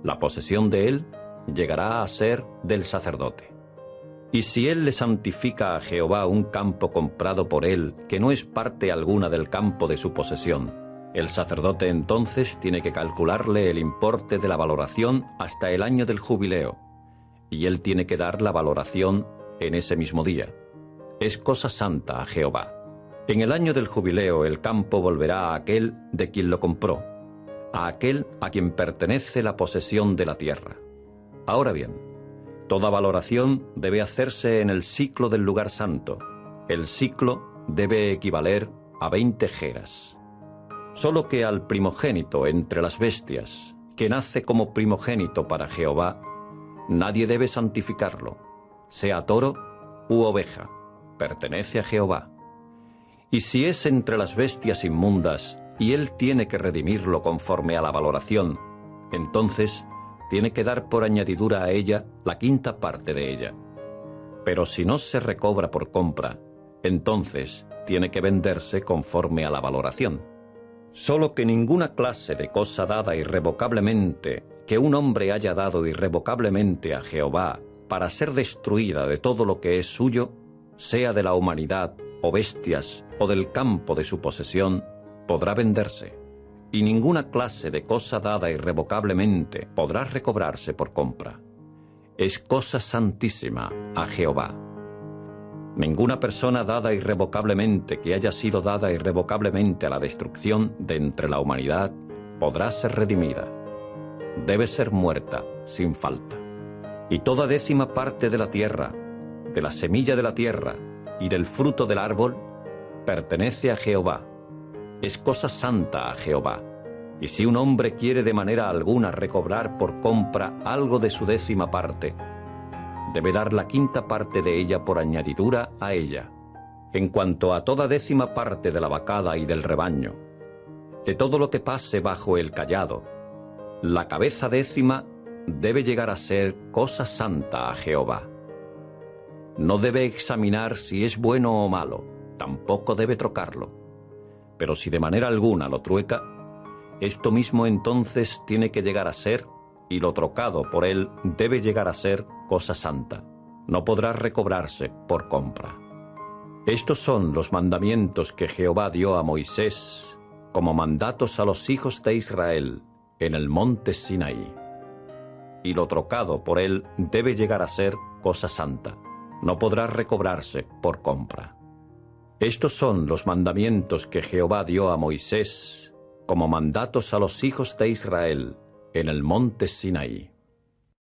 La posesión de él llegará a ser del sacerdote. Y si él le santifica a Jehová un campo comprado por él, que no es parte alguna del campo de su posesión, el sacerdote entonces tiene que calcularle el importe de la valoración hasta el año del jubileo, y él tiene que dar la valoración en ese mismo día. Es cosa santa a Jehová. En el año del jubileo el campo volverá a aquel de quien lo compró, a aquel a quien pertenece la posesión de la tierra. Ahora bien, toda valoración debe hacerse en el siclo del lugar santo. El siclo debe equivaler a 20 geras. Solo que al primogénito entre las bestias, que nace como primogénito para Jehová, nadie debe santificarlo, sea toro u oveja, pertenece a Jehová. Y si es entre las bestias inmundas, y él tiene que redimirlo conforme a la valoración, entonces tiene que dar por añadidura a ella la quinta parte de ella. Pero si no se recobra por compra, entonces tiene que venderse conforme a la valoración. Solo que ninguna clase de cosa dada irrevocablemente, que un hombre haya dado irrevocablemente a Jehová para ser destruida de todo lo que es suyo, sea de la humanidad o bestias o del campo de su posesión, podrá venderse, y ninguna clase de cosa dada irrevocablemente podrá recobrarse por compra. Es cosa santísima a Jehová. Ninguna persona dada irrevocablemente que haya sido dada irrevocablemente a la destrucción de entre la humanidad podrá ser redimida. Debe ser muerta sin falta. Y toda 10ª parte de la tierra, de la semilla de la tierra y del fruto del árbol pertenece a Jehová. Es cosa santa a Jehová. Y si un hombre quiere de manera alguna recobrar por compra algo de su 10ª parte, debe dar la 5ª parte de ella por añadidura a ella. En cuanto a toda 10ª parte de la vacada y del rebaño, de todo lo que pase bajo el cayado, la cabeza 10ª debe llegar a ser cosa santa a Jehová. No debe examinar si es bueno o malo, tampoco debe trocarlo. Pero si de manera alguna lo trueca, esto mismo entonces tiene que llegar a ser, y lo trocado por él debe llegar a ser cosa santa. No podrá recobrarse por compra. Estos son los mandamientos que Jehová dio a Moisés como mandatos a los hijos de Israel en el monte Sinaí. Y lo trocado por él debe llegar a ser cosa santa. No podrá recobrarse por compra. Estos son los mandamientos que Jehová dio a Moisés como mandatos a los hijos de Israel en el monte Sinaí.